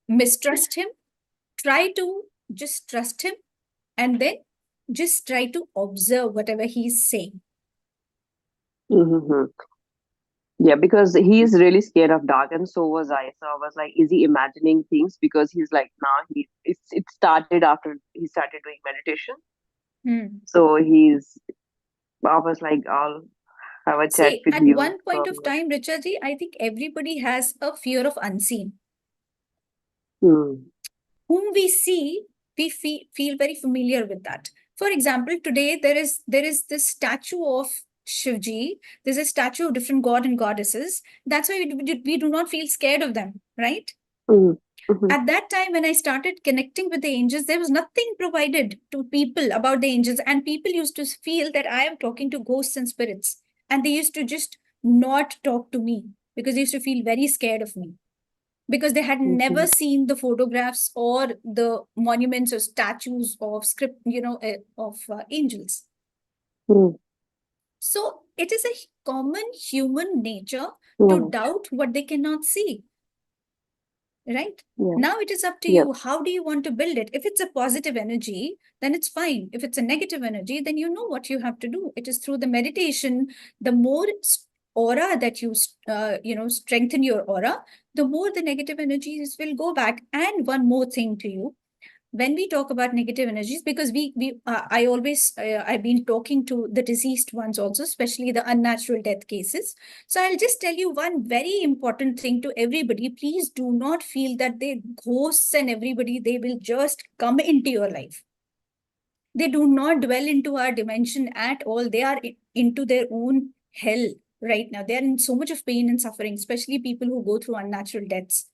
mistrust him. Try to just trust him, and then just try to observe whatever he's saying. Mhm. Yeah, because he's really scared of dark, and so was I. So I was like, is he imagining things? Because he's like, now it started after he started doing meditation. So I was like, I'll have a chat See, with at you. one point So, of time, Richaji, I think everybody has a fear of unseen. Whom we see, we feel very familiar with that. For example, today there is this statue of Shivji. There's a statue of different god and goddesses. That's why we do not feel scared of them, right? Mhm. At that time, when I started connecting with the angels, there was nothing provided to people about the angels. And people used to feel that I am talking to ghosts and spirits. And they used to just not talk to me because they used to feel very scared of me, because they had never seen the photographs or the monuments or statues of angels. So it is a common human nature to doubt what they cannot see. right? Yeah. Now it is up to Yeah. you. How do you want to build it? If it's a positive energy, then it's fine. If it's a negative energy, then you know what you have to do. It is through the meditation. The more aura that you strengthen your aura, the more the negative energies will go back. And one more thing to you, when we talk about negative energies, because I've been talking to the deceased ones also, especially the unnatural death cases. So I'll just tell you one very important thing to everybody. Please do not feel that they ghosts and everybody, they will just come into your life. They do not dwell into our dimension at all. They are into their own hell right now. They are in so much of pain and suffering, especially people who go through unnatural deaths.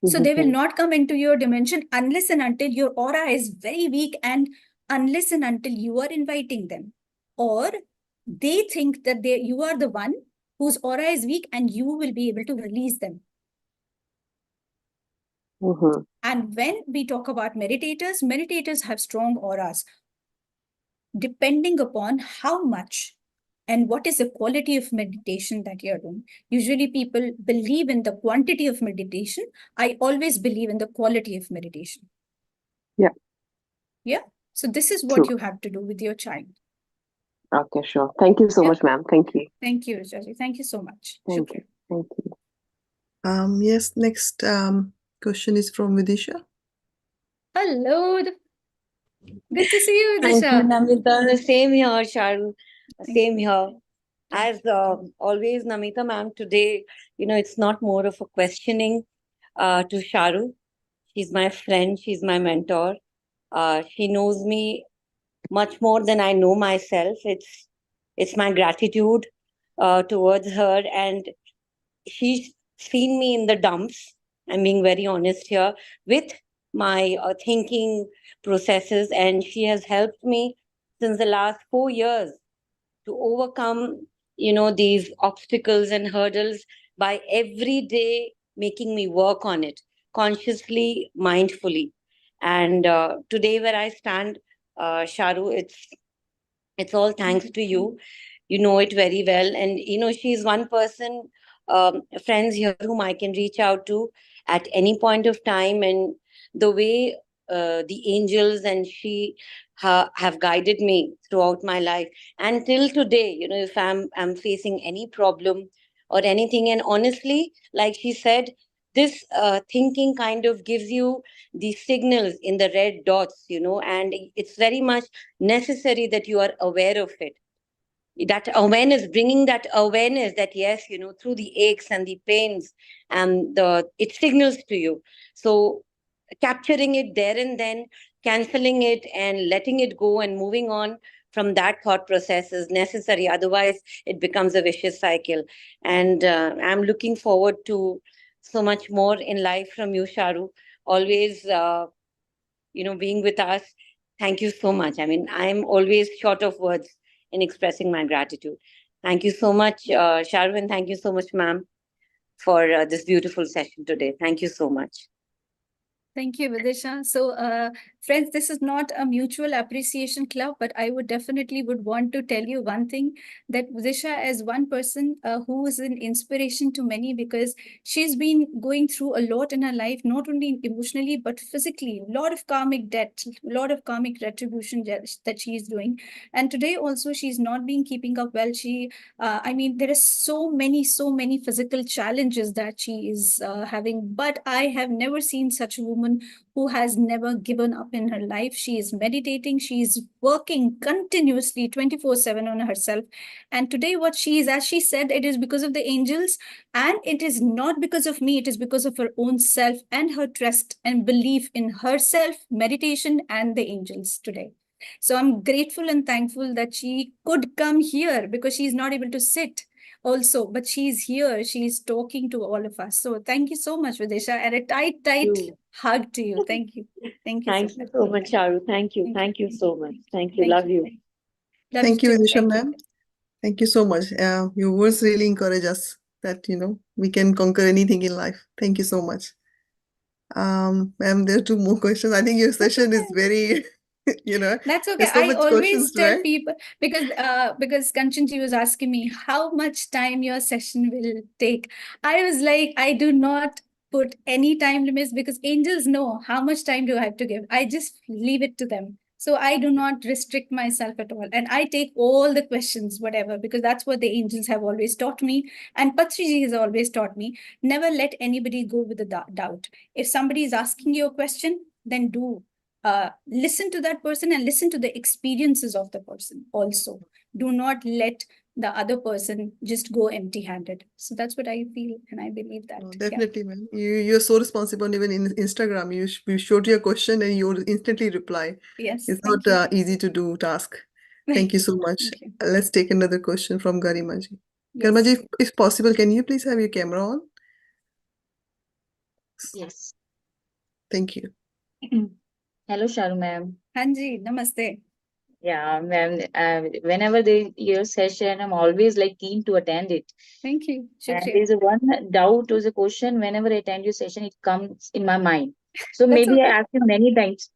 So they will not come into your dimension unless and until your aura is very weak, and unless and until you are inviting them, or they think that you are the one whose aura is weak and you will be able to release them. And when we talk about meditators have strong auras. Depending upon how much and what is the quality of meditation that you're doing. Usually people believe in the quantity of meditation. I always believe in the quality of meditation. Yeah. Yeah. So this is what True. you have to do with your child. Okay, sure. Thank you so Yeah. much, ma'am. Thank you. Thank you, Rajaji. Thank you so much. Thank Shukriya. you. Thank you. Yes, next question is from Vidisha. Hello. Good to see you, Thank you, Disha. Namita. Same here, Sharu. Same here. As always, Namita ma'am, today, it's not more of a questioning to Sharu. She's my friend. She's my mentor. She knows me much more than I know myself. It's my gratitude towards her, and she's seen me in the dumps. I'm being very honest here with my thinking processes, and she has helped me since the last 4 years to overcome these obstacles and hurdles by every day making me work on it consciously, mindfully. And today where I stand, Sharu, it's all thanks to you. You know it very well, and she's one person, friends here whom I can reach out to at any point of time. And the way the angels and she have guided me throughout my life until today, if I'm facing any problem or anything, and honestly, like she said, this thinking kind of gives you the signals in the red dots, and it's very much necessary that you are aware of it. That awareness, bringing that awareness that yes, through the aches and the pains, and it signals to you. So capturing it there and then, canceling it and letting it go and moving on from that thought process is necessary. Otherwise it becomes a vicious cycle. And I'm looking forward to so much more in life from you, Sharu. Always being with us. Thank you so much. I mean, I'm always short of words in expressing my gratitude. Thank you so much, Sharu, and thank you so much, ma'am, for this beautiful session today. Thank you so much. Thank you, Vidisha. So, friends, this is not a mutual appreciation club, but I would definitely want to tell you one thing, that Vidisha is one person who is an inspiration to many, because she's been going through a lot in her life, not only emotionally, but physically. A lot of karmic debt, a lot of karmic retribution that she is doing. And today also, she's not been keeping up well. There are so many physical challenges that she is having, but I have never seen such a woman who has never given up in her life. She is meditating, she is working continuously 24/7 on herself. And today what she is, as she said, it is because of the angels, and it is not because of me, it is because of her own self and her trust and belief in herself, meditation, and the angels today. So I'm grateful and thankful that she could come here, because she's not able to sit also, but she's here, she's talking to all of us. So thank you so much, Vidisha, and a tight hug to you. Thank you. Thank you. Thank you so much, Sharu. Thank you. Thank you so much. Thank you. Thank Love you. Love Thank you, too. Vidisha Thank ma'am. Thank you so much. Your words really encourage us that, we can conquer anything in life. Thank you so much. Ma'am, there are 2 more questions. I think your session is very, That's okay. there's so I much always questions, tell right? people, because Kanchanji was asking me how much time your session will take. I was like, I do not put any time limits because angels know how much time do I have to give. I just leave it to them. So I do not restrict myself at all. And I take all the questions, whatever, because that's what the angels have always taught me. And Patriji has always taught me, never let anybody go with a doubt. If somebody is asking you a question, then do listen to that person and listen to the experiences of the person also. Do not let the other person just go empty-handed. So that's what I feel, and I believe that. Oh, Yeah. definitely, ma'am. You're so responsible. Even in Instagram, you showed your question and you instantly reply. Yes. It's thank not you. easy to do task. Thank you so much. Thank you. Let's take another question from Garimaji. Yes. Garimaji, if possible, can you please have your camera on? Yes. Thank you. Hello, Sharu ma'am. Hanji, namaste. Yeah, ma'am. Whenever your session, I'm always like keen to attend it. Thank you. And Shukriya. there's a one doubt or a question whenever I attend your session, it comes in my mind. So That's maybe I okay. ask you many times.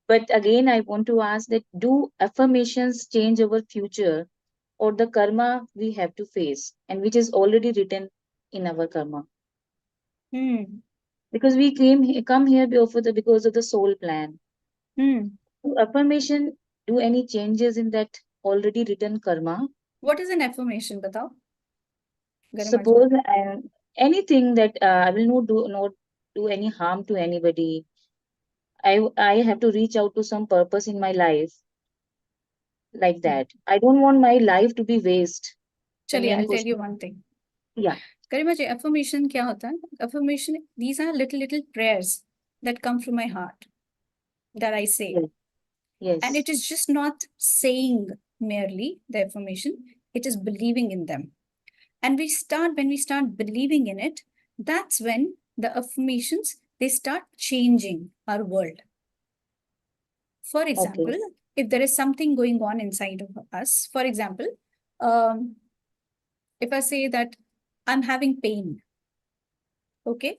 But again, I want to ask that do affirmations change our future or the karma we have to face and which is already written in our karma? Because we come here because of the soul plan. Do affirmation do any changes in that already written karma? What is an affirmation, batao? Garimaji. Suppose anything that I will not do any harm to anybody. I have to reach out to some purpose in my life like that. I don't want my life to be waste. The Chaliye, main I'll tell question. you one thing. Yeah. Garimaji, affirmation kya hota hai? Affirmation, these are little prayers that come from my heart that I say. Yes. Yes. And it is just not saying merely the affirmation, it is believing in them. And when we start believing in it, that's when the affirmations, they start changing our world. For example, if there is something going on inside of us, for example, if I say that I'm having pain, okay,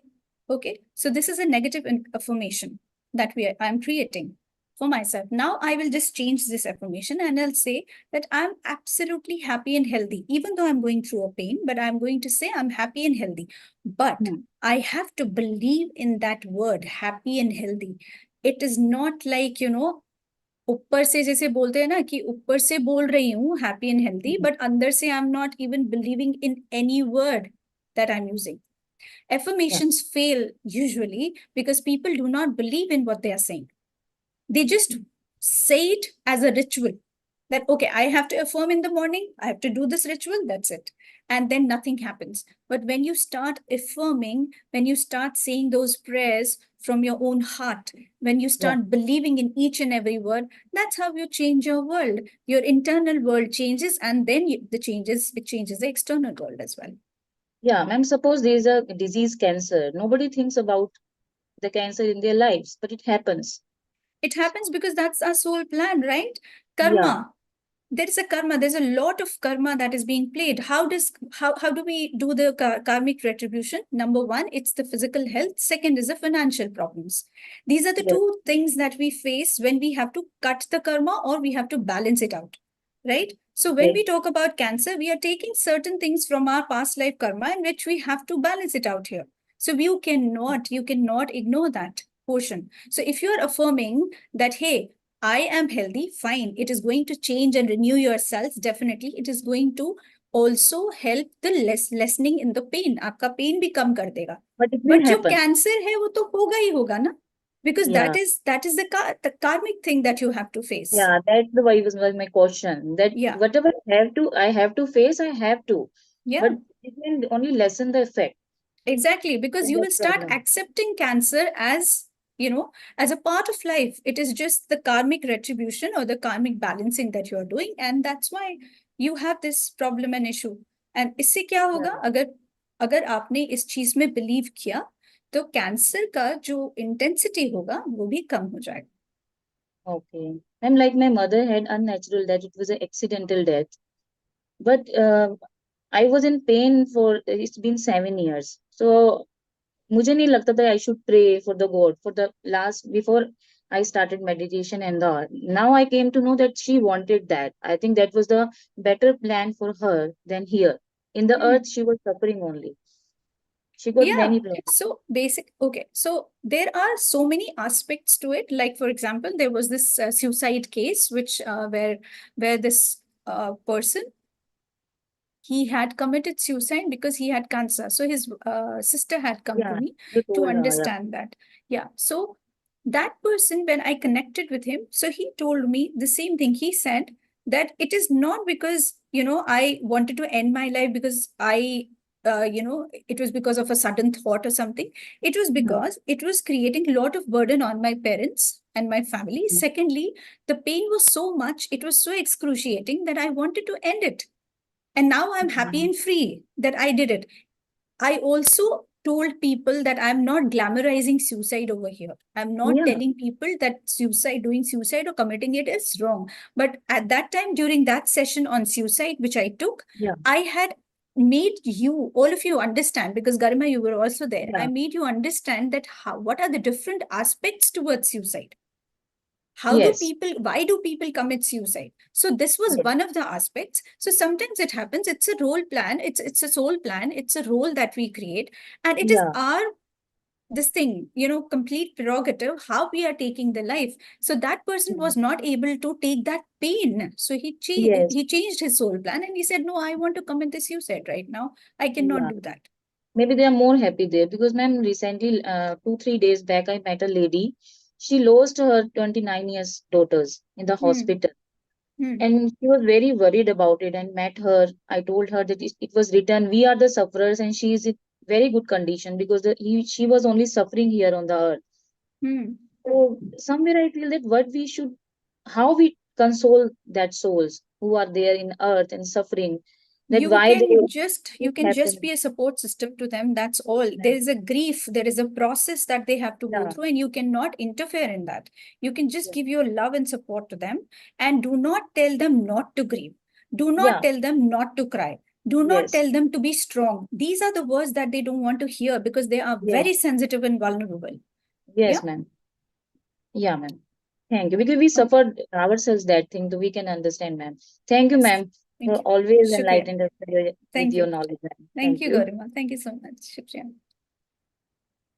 so this is a negative affirmation that I'm creating for myself. Now I will just change this affirmation and I'll say that I'm absolutely happy and healthy, even though I'm going through a pain, but I'm going to say I'm happy and healthy. But I have to believe in that word, happy and healthy. It is not like, ऊपर से जैसे बोलते हैं ना कि ऊपर से बोल रही हूँ happy and healthy, but अंदर से I'm not even believing in any word that I'm using. Affirmations fail usually because people do not believe in what they are saying. They just say it as a ritual that, okay, I have to affirm in the morning, I have to do this ritual, that's it. And then nothing happens. But when you start affirming, when you start saying those prayers from your own heart, when you start believing in each and every word, that's how you change your world. Your internal world changes, and then it changes the external world as well. Yeah, ma'am, suppose there is a disease, cancer. Nobody thinks about the cancer in their lives, but it happens. It happens because that's our soul plan, right? Karma. Yeah. There is a karma. There's a lot of karma that is being played. How do we do the karmic retribution? Number one, it's the physical health. Second is the financial problems. These are the two things that we face when we have to cut the karma or we have to balance it out, right? So when we talk about cancer, we are taking certain things from our past life karma in which we have to balance it out here. So you cannot ignore that portion. So if you are affirming that, hey, I am healthy, fine. It is going to change and renew yourself. Definitely, it is going to also help the lessening in the pain. आपका pain भी कम कर देगा. But जो cancer है वो तो होगा ही होगा ना. Because that is the karmic thing that you have to face. Yeah, that's the why was my question. That whatever I have to face, I have to. Yeah. But it will only lessen the effect. Exactly, because you will start accepting cancer as, as a part of life. It is just the karmic retribution or the karmic balancing that you are doing. And that's why you have this problem and issue. And इससे क्या होगा? अगर आपने इस चीज में believe किया, तो कैंसर का जो intensity होगा, वो भी कम हो जाएगा. Okay. And like my mother had unnatural death, it was an accidental death. But I was in pain for, it's been 7 years. So मुझे नहीं लगता था I should pray for the God for the before I started meditation and all. Now I came to know that she wanted that. I think that was the better plan for her than here. In the earth, she was suffering only. She got Yeah. many problems. So okay. So there are so many aspects to it. Like, for example, there was this suicide case, which where this person, he had committed suicide because he had cancer. So his sister had come to Yeah, me you to told her. Yeah. understand that. Yeah. So that person, when I connected with him, so he told me the same thing. He said that it is not because, I wanted to end my life because it was because of a sudden thought or something. It was because it was creating a lot of burden on my parents and my family. Secondly, the pain was so much, it was so excruciating that I wanted to end it. And now I'm happy and free that I did it. I also told people that I'm not glamorizing suicide over here. I'm not Yeah. telling people that doing suicide or committing it is wrong. But at that time, during that session on suicide, which I took, Yeah. I had made all of you understand, because Garima, you were also there. Yeah. I made you understand that what are the different aspects towards suicide. Yes. Why do people commit suicide? So this was Yes. one of the aspects. So sometimes it happens, it's a role plan, it's a soul plan, it's a role that we create. And it is Yeah. our, this thing, complete prerogative, how we are taking the life. So that person was not able to take that pain. So Yes. he changed his soul plan and he said, no, I want to commit the suicide right now. I cannot Yeah. do that. Maybe they are more happy there because, ma'am, recently, 2-3 days back, I met a lady. She lost her 29 years daughters in the hospital. And she was very worried about it and met her. I told her that it was written, we are the sufferers, and she is in very good condition because she was only suffering here on the earth. So somewhere I feel that how we console that souls who are there in earth and suffering, that You why they can just keep be happening. a support system to them. That's all. There is a grief, there is a process that they have to go Yeah. through, and you cannot interfere in that. You can just give your love and support to them, and do not tell them not to grieve. Do not Yeah. tell them not to cry. Do not Yes. tell them to be strong. These are the words that they don't want to hear because they are Yes. very sensitive and vulnerable. Yes, Yeah. ma'am. Yeah, ma'am. Thank you. Because we suffered ourselves that thing, so we can understand, ma'am. Thank you, Yes. ma'am, Thank for you. always Shukriya. enlightening us with Thank your you. knowledge, ma'am. Thank you, Garima. Thank you so much. Shukriya.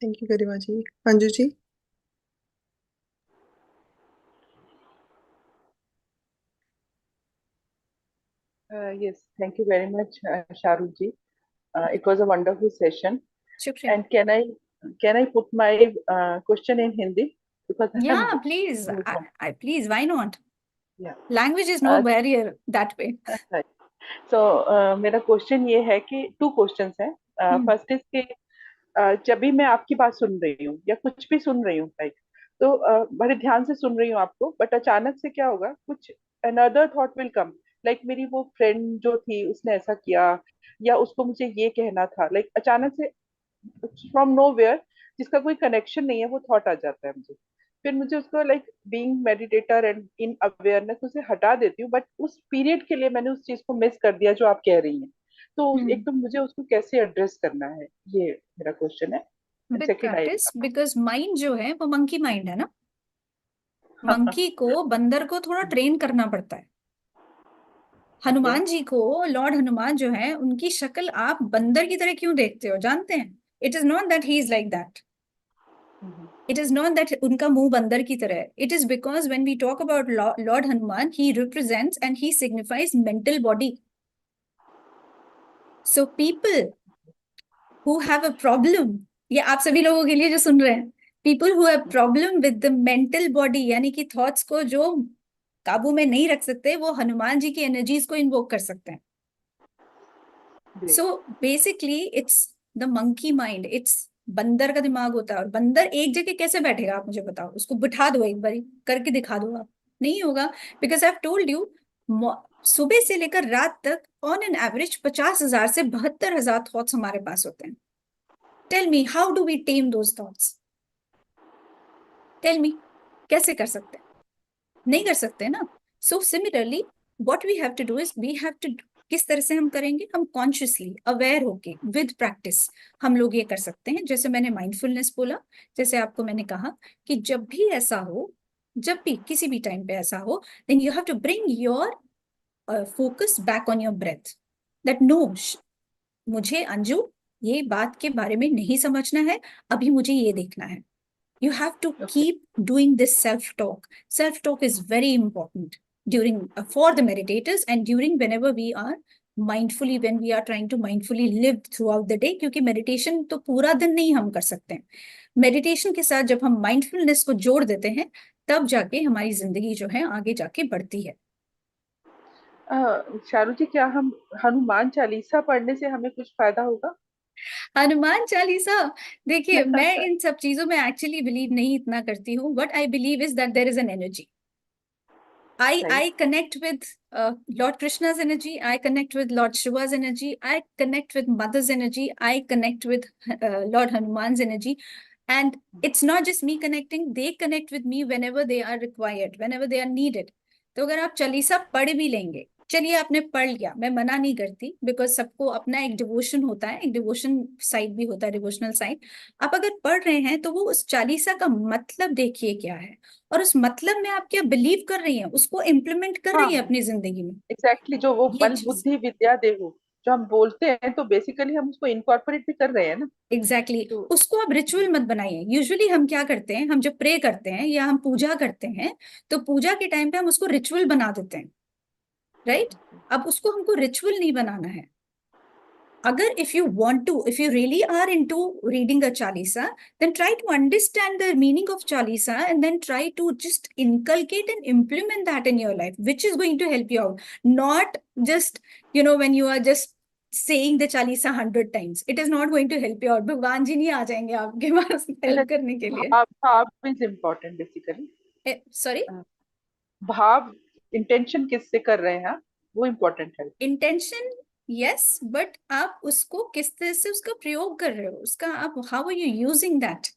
Thank you, Garima ji. Anju ji. Yes, thank you very much, Shahrukh ji. It was a wonderful session. Shukriya. And can I put my question in Hindi? Because Yeah, please. Please, why not? Yeah. Language is no barrier that way. Right. So मेरा question ये है कि 2 questions हैं. First is कि जब भी मैं आपकी बात सुन रही हूँ या कुछ भी सुन रही हूँ लाइक, तो बड़े ध्यान से सुन रही हूँ आपको, बट अचानक से क्या होगा, कुछ another thought will come, like मेरी वो फ्रेंड जो थी उसने ऐसा किया, या उसको मुझे ये कहना था, लाइक अचानक से फ्रॉम नोवेयर, जिसका कोई कनेक्शन नहीं है, वो थॉट आ जाता है मुझे. फिर मुझे उसको like being meditator and in awareness उसे हटा देती हूँ, बट उस पीरियड के लिए मैंने उस चीज को मिस कर दिया जो आप कह रही हैं. तो एक तो मुझे उसको कैसे एड्रेस करना है, ये मेरा क्वेश्चन है. With practice, because mind जो है वो मंकी माइंड है ना. मंकी को, बंदर को थोड़ा ट्रेन करना पड़ता है. हनुमान जी को, लॉर्ड हनुमान जो है, उनकी शक्ल आप बंदर की तरह क्यों देखते हो, जानते हैं? It is not that he is like that. It is not that उनका मुंह बंदर की तरह है. It is because when we talk about Lord Hanuman, he represents and he signifies mental body. So people who have a problem, ये आप सभी लोगों के लिए जो सुन रहे हैं, people who have problem with the mental body, यानी कि thoughts को जो काबू में नहीं रख सकते, वो हनुमान जी की energies को invoke कर सकते हैं. So basically it's the monkey mind. It's बंदर का दिमाग होता है. और बंदर एक जगह कैसे बैठेगा, आप मुझे बताओ. उसको बिठा दो, एक बार करके दिखा दो, आप नहीं होगा. Because I have told you, सुबह से लेकर रात तक ऑन एन एवरेज 50,000 से 72,000 थॉट्स हमारे पास होते हैं. Tell me, how do we tame those thoughts? Tell me, कैसे कर सकते हैं? नहीं कर सकते ना. So similarly what we have to do is, we have to, किस तरह से हम करेंगे? हम कॉन्शियसली अवेयर होके विद प्रैक्टिस हम लोग ये कर सकते हैं. जैसे मैंने माइंडफुलनेस बोला, जैसे आपको मैंने कहा कि जब भी ऐसा हो, जब भी किसी भी टाइम पे ऐसा हो, then you have to bring your focus back on your breath. That no, मुझे अंजू ये बात के बारे में नहीं समझना है, अभी मुझे ये देखना है. You have to keep doing this self-talk. Self-talk is very important during for the meditators and during whenever we are mindfully, when we are trying to mindfully live throughout the day. क्योंकि meditation तो पूरा दिन नहीं हम कर सकते हैं. Meditation के साथ जब हम mindfulness को जोड़ देते हैं, तब जाके हमारी जिंदगी जो है आगे जाके बढ़ती है. शारू जी, क्या हम हनुमान चालीसा पढ़ने से हमें कुछ फायदा होगा? हनुमान चालीसा, देखिए मैं इन सब चीजों में एक्चुअली बिलीव नहीं इतना करती हूँ. What I believe is that there is an energy. I connect with Lord Krishna's energy. I connect with Lord Shiva's energy. I connect with Mother's energy. I connect with Lord Hanuman's energy. And it's not just me connecting, they connect with me whenever they are required, whenever they are needed. तो अगर आप चालीसा पढ़ भी लेंगे, चलिए आपने पढ़ लिया, मैं मना नहीं करती, बिकॉज सबको अपना एक डिवोशन होता है, एक डिवोशन साइड भी होता है, डिवोशनल साइड. आप अगर पढ़ रहे हैं तो वो उस चालीसा का मतलब देखिए क्या है, और उस मतलब में आप क्या बिलीव कर रही हैं, उसको इम्प्लीमेंट कर रही है अपनी जिंदगी में. एग्जैक्टली, जो वो ये बल चीज बुद्धि विद्या देहु जो हम बोलते हैं, तो बेसिकली हम उसको इनकॉर्पोरेट भी कर रहे हैं ना. एग्जैक्टली उसको आप रिचुअल मत बनाइए. यूजुअली हम क्या करते हैं, हम जब प्रे करते हैं या हम पूजा करते हैं, तो पूजा के टाइम पे हम उसको रिचुअल बना देते हैं, राइट? अब उसको हमको रिचुअल नहीं बनाना है. अगर if you really are into reading a Chalisa, then try to understand the meaning of Chalisa and then try to just inculcate and implement that in your life, which is going to help you out. Not just, when you are just saying the Chalisa 100 times. It is not going to help you out. भगवान जी नहीं आ जाएंगे आपके पास help करने के लिए. भाव is important basically. Sorry, भाव, intention किससे कर रहे हैं वो इम्पोर्टेंट है. इंटेंशन यस, बट आप उसको किस तरह से उसका प्रयोग कर रहे हो, उसका आप how are you using that,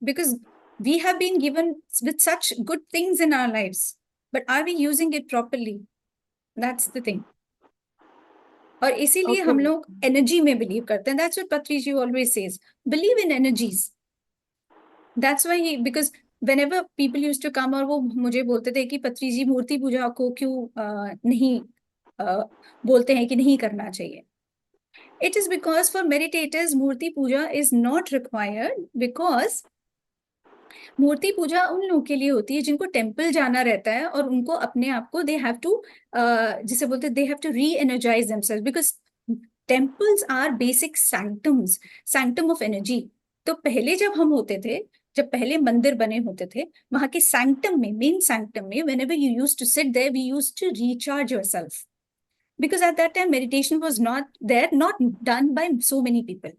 because we have been given with such good things in our lives, but are we using it properly? That's the thing. और इसीलिए हम लोग एनर्जी में बिलीव करते हैं. That's what Patri ji always says, believe in energies. That's why, because whenever people used to come, और वो मुझे बोलते थे कि पत्री जी मूर्ति पूजा को क्यों नहीं बोलते हैं कि नहीं करना चाहिए. It is because for meditators Murthy Puja is not required, because मूर्ति पूजा उन लोगों के लिए होती है जिनको टेम्पल जाना रहता है और उनको अपने आप को दे हैव टू, जिसे बोलते हैं, they have to reenergize themselves, because temples are basic sanctums, sanctum of energy. तो पहले जब हम होते थे, जब पहले मंदिर बने होते थे, वहां के सैंक्टम में, मेन सैंक्टम में, whenever you used to sit there, we used to recharge yourself. Because at that time meditation was not there, not done by so many people,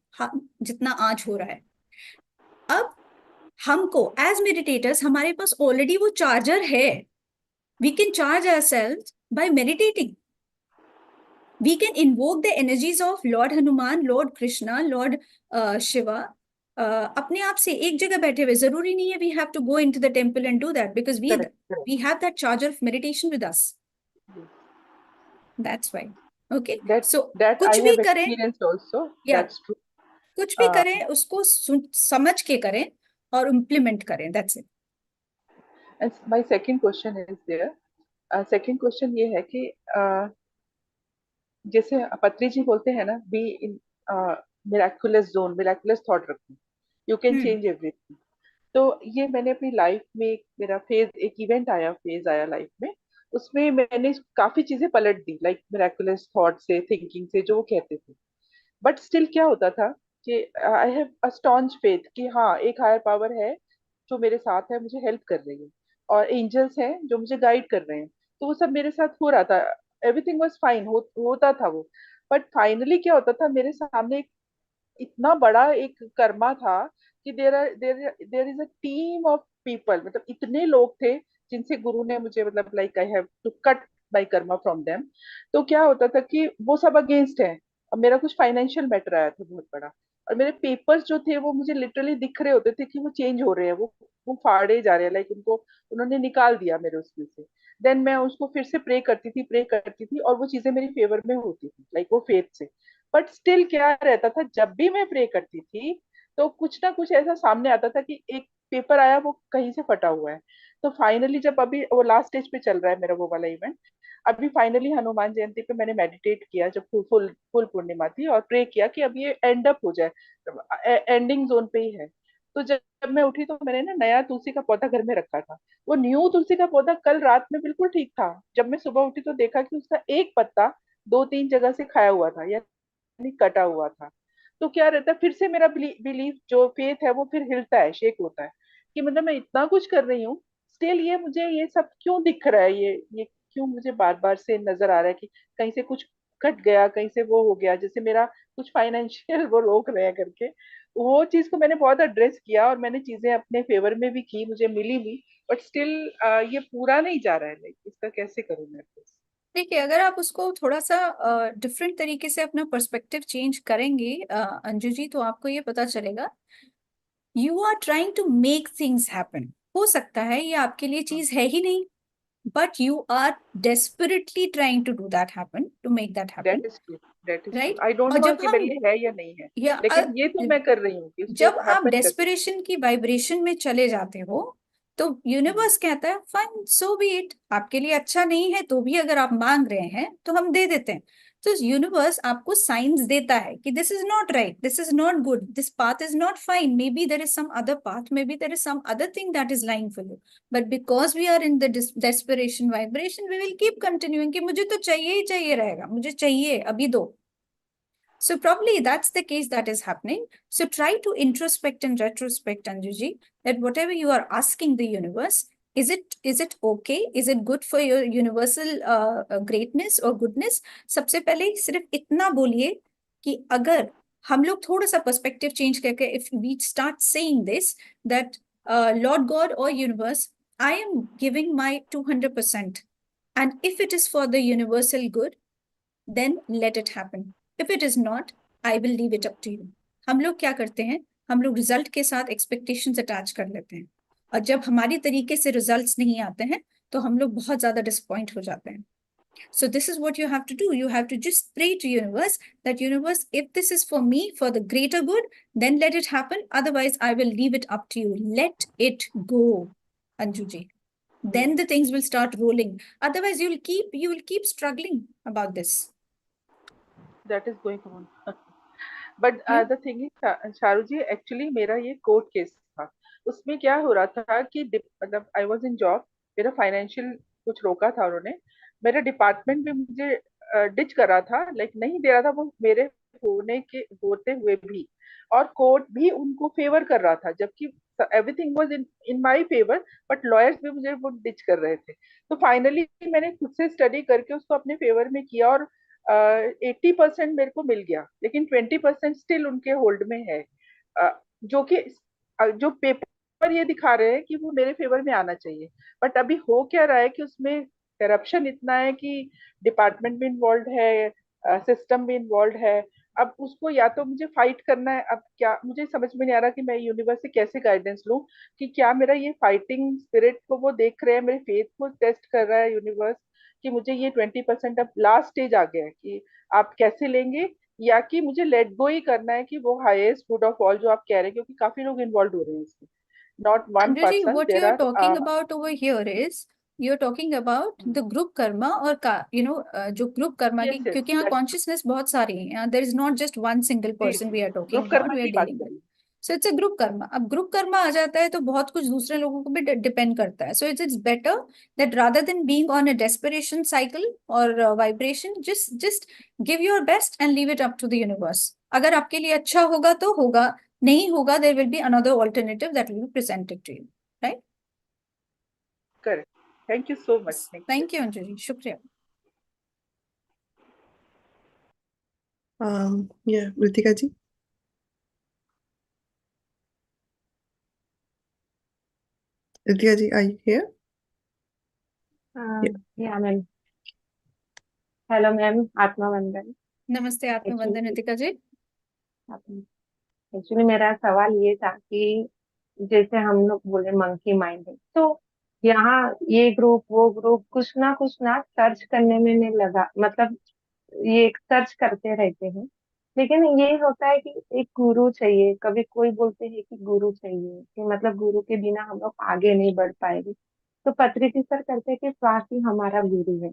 जितना आज हो रहा है. अब हमको as meditators हमारे पास ऑलरेडी वो चार्जर है. We can charge ourselves by meditating. We can invoke the energies of Lord Hanuman, Lord Krishna, Lord Shiva. अपने आप से एक जगह बैठे हुए, जरूरी नहीं है we have to go into the temple and do that, because we have that charger of meditation with us. That's why. Okay. So कुछ भी करें, also. Yeah. That's true. कुछ भी करें उसको समझ के करें और इम्प्लीमेंट करें. That's it. And my second question is there. Second question ये है कि जैसे पत्री जी बोलते हैं ना, be in miraculous zone, miraculous thought रखो, you can change everything. तो ये मैंने अपनी लाइफ में मेरा फेज आया लाइफ में, उसमें मैंने काफी चीजें पलट दी, लाइक मिराकुलस थॉट से, थिंकिंग से, जो वो कहते थे. बट स्टिल क्या होता था कि I have a staunch faith कि हाँ, एक हायर पावर है जो मेरे साथ है, मुझे हेल्प कर रही है, और एंजल्स हैं जो मुझे गाइड कर रहे हैं. तो वो सब मेरे साथ हो रहा था, एवरीथिंग वाज फाइन, होता था वो. बट फाइनली क्या होता था, मेरे सामने इतना बड़ा एक कर्मा था कि there is a team of people, मतलब इतने लोग थे जिनसे गुरु ने मुझे, मतलब like I have to cut my karma from them. तो क्या होता था कि वो सब अगेंस्ट है. अब मेरा कुछ फाइनेंशियल मैटर आया था बहुत बड़ा, और मेरे पेपर्स जो थे वो मुझे लिटरली दिख रहे होते थे कि वो चेंज हो रहे हैं, वो फाड़े जा रहे हैं, लाइक उनको उन्होंने निकाल दिया मेरे उसमें से. देन मैं उसको फिर से प्रे करती थी और वो चीजें मेरी फेवर में होती थी, लाइक वो फेथ से. बट स्टिल क्या रहता था, जब भी मैं प्रे करती थी तो कुछ ना कुछ ऐसा सामने आता था कि एक पेपर आया वो कहीं से फटा हुआ है। तो फाइनली जब अभी वो लास्ट स्टेज पे चल रहा है मेरा वो वाला इवेंट, अभी फाइनली हनुमान जयंती पे मैंने मेडिटेट किया जब फुल फुल फुल पूर्णिमा थी, और प्रे किया कि अब ये एंड अप हो जाए, एंडिंग जोन पे ही है। तो जब मैं उठी तो मैंने ना नया तुलसी का पौधा घर में रखा था। वो न्यू तुलसी का पौधा कल रात में बिल्कुल ठीक था, जब मैं सुबह उठी तो देखा कि उसका एक पत्ता दो तीन जगह से खाया हुआ था, यानी कटा हुआ था। तो क्या रहता है, फिर से मेरा बिलीफ जो फेथ है वो फिर हिलता है, शेक होता है कि मतलब मैं इतना कुछ कर रही हूँ, स्टिल ये मुझे ये सब क्यों दिख रहा है, ये क्यों मुझे बार बार से नजर आ रहा है कि कहीं से कुछ कट गया, कहीं से वो हो गया, जैसे मेरा कुछ फाइनेंशियल वो रोक रहे हैं करके। वो चीज को मैंने बहुत एड्रेस किया और मैंने चीजें अपने फेवर में भी की, मुझे मिली भी, बट स्टिल ये पूरा नहीं जा रहा है। लाइक इसका कैसे करूं मैं? देखिए, अगर आप उसको थोड़ा सा डिफरेंट तरीके से अपना पर्सपेक्टिव चेंज करेंगे अंजू जी, तो आपको ये पता चलेगा you are trying to make things happen. हो सकता है ये आपके लिए चीज है ही नहीं, but you are desperately trying to do that happen, to make that happen, that is true, that is true. right? I don't और नो जब कि मेरे हम लिए है या नहीं है, या लेकिन ये तो मैं कर रही हूँ कि उसको जब आप हैपन कर। डेस्परेशन की वाइब्रेशन में चले जाते हो, तो यूनिवर्स कहता है फाइन, सो बी इट, आपके लिए अच्छा नहीं है तो भी अगर आप मांग रहे हैं तो हम दे देते हैं। तो यूनिवर्स आपको साइंस देता है कि this is not right, this is not good, this path is not fine, maybe there is some other path, maybe there is some other thing that is lying for you, but because we are in the desperation vibration we will keep continuing कि मुझे तो चाहिए ही चाहिए रहेगा, मुझे चाहिए अभी दो। So probably that's the case that is happening. So try to introspect and retrospect, Anjuji, that whatever you are asking the universe, is it okay? Is it good for your universal greatness or goodness? सबसे पहले सिर्फ इतना बोलिए कि अगर हम लोग थोड़ा सा perspective change करके, if we start saying this, that Lord God or universe, I am giving my 200%, and if it is for the universal good, then let it happen. If it is not, I will leave it up to you. हम लोग क्या करते हैं, हम लोग result के साथ expectations attach कर लेते हैं, और जब हमारी तरीके से रिजल्ट्स नहीं आते हैं तो हम लोग बहुत ज्यादा डिसअपॉइंट हो जाते हैं. So this is what you have to do. You have to just pray to universe that universe, if this is for me, for the greater good, then let it happen. Otherwise, I will leave it up to you. Let it go, Anjuji. Then the things will start rolling. Otherwise, you will keep struggling about this. That is going on. But the thing is Sharu ji, actually मेरा ये court case था। उसमें क्या हो रहा था कि मतलब आई वाज इन जॉब, मेरा फाइनेंशियल कुछ रोका था उन्होंने, मेरा डिपार्टमेंट भी मुझे डिच कर रहा था, लाइक नहीं दे रहा था वो मेरे होने के होते हुए भी, और कोर्ट भी उनको फेवर कर रहा था, जबकि everything was in in my favour, but lawyers भी मुझे वो डिच कर रहे थे। तो फाइनली मैंने खुद से स्टडी करके उसको अपने फेवर में किया, और 80% मेरे को मिल गया, लेकिन 20% स्टिल उनके होल्ड में है। जो कि जो पेपर ये दिखा रहे हैं कि वो मेरे फेवर में आना चाहिए, बट अभी हो क्या रहा है कि उसमें करप्शन इतना है कि डिपार्टमेंट भी इन्वॉल्व है, सिस्टम भी इन्वॉल्व है। अब उसको या तो मुझे फाइट करना है, अब क्या मुझे समझ में नहीं आ रहा कि मैं यूनिवर्स से कैसे गाइडेंस लूं, कि क्या मेरा ये फाइटिंग स्पिरिट को वो देख रहे हैं, मेरे फेथ को टेस्ट कर रहा है यूनिवर्स, कि मुझे ये 20% अब लास्ट स्टेज आ गया है कि आप कैसे लेंगे, या कि मुझे लेट गो ही करना है कि वो हाईएस्ट गुड ऑफ ऑल जो आप कह रहे हैं, क्योंकि काफी लोग इन्वॉल्व हो रहे हैं इसमें, not one Anjuji, person, what there you're are. talking about over here is you're talking about the group karma और का जो group karma की, यस यस, क्योंकि यहाँ consciousness बहुत सारी है, there is not just one single person we are talking group about, Karma we are की बात dealing with. करिए। So it's a group karma. अब group karma आ जाता है तो बहुत कुछ दूसरे लोगों को भी डिपेंड करता है. So it's better that rather than being on a desperation cycle or vibration, just give your best and leave it up to the universe. अगर आपके लिए अच्छा होगा तो होगा, नहीं होगा there will be another alternative that will be presented to you, right? Correct, thank you so much. Thank you, Anjali. शुक्रिया. Yeah, Ritika ji. Ritika ji, are you here? Yeah, ma'am. Hello, ma'am. Atma Vandan. नमस्ते आत्मवंदन रितिका जी. Actually मेरा सवाल ये था कि जैसे हम लोग बोले मंकी माइंड है, तो यहाँ ये ग्रुप वो ग्रुप कुछ ना सर्च करने में नहीं लगा, मतलब ये सर्च करते रहते हैं, लेकिन ये होता है कि एक गुरु चाहिए, कभी कोई बोलते हैं कि गुरु चाहिए, कि मतलब गुरु के बिना हम लोग आगे नहीं बढ़ पाएंगे। तो पत्रिती सर कहते हैं कि स्वास्थ्य ही हमारा गुरु है।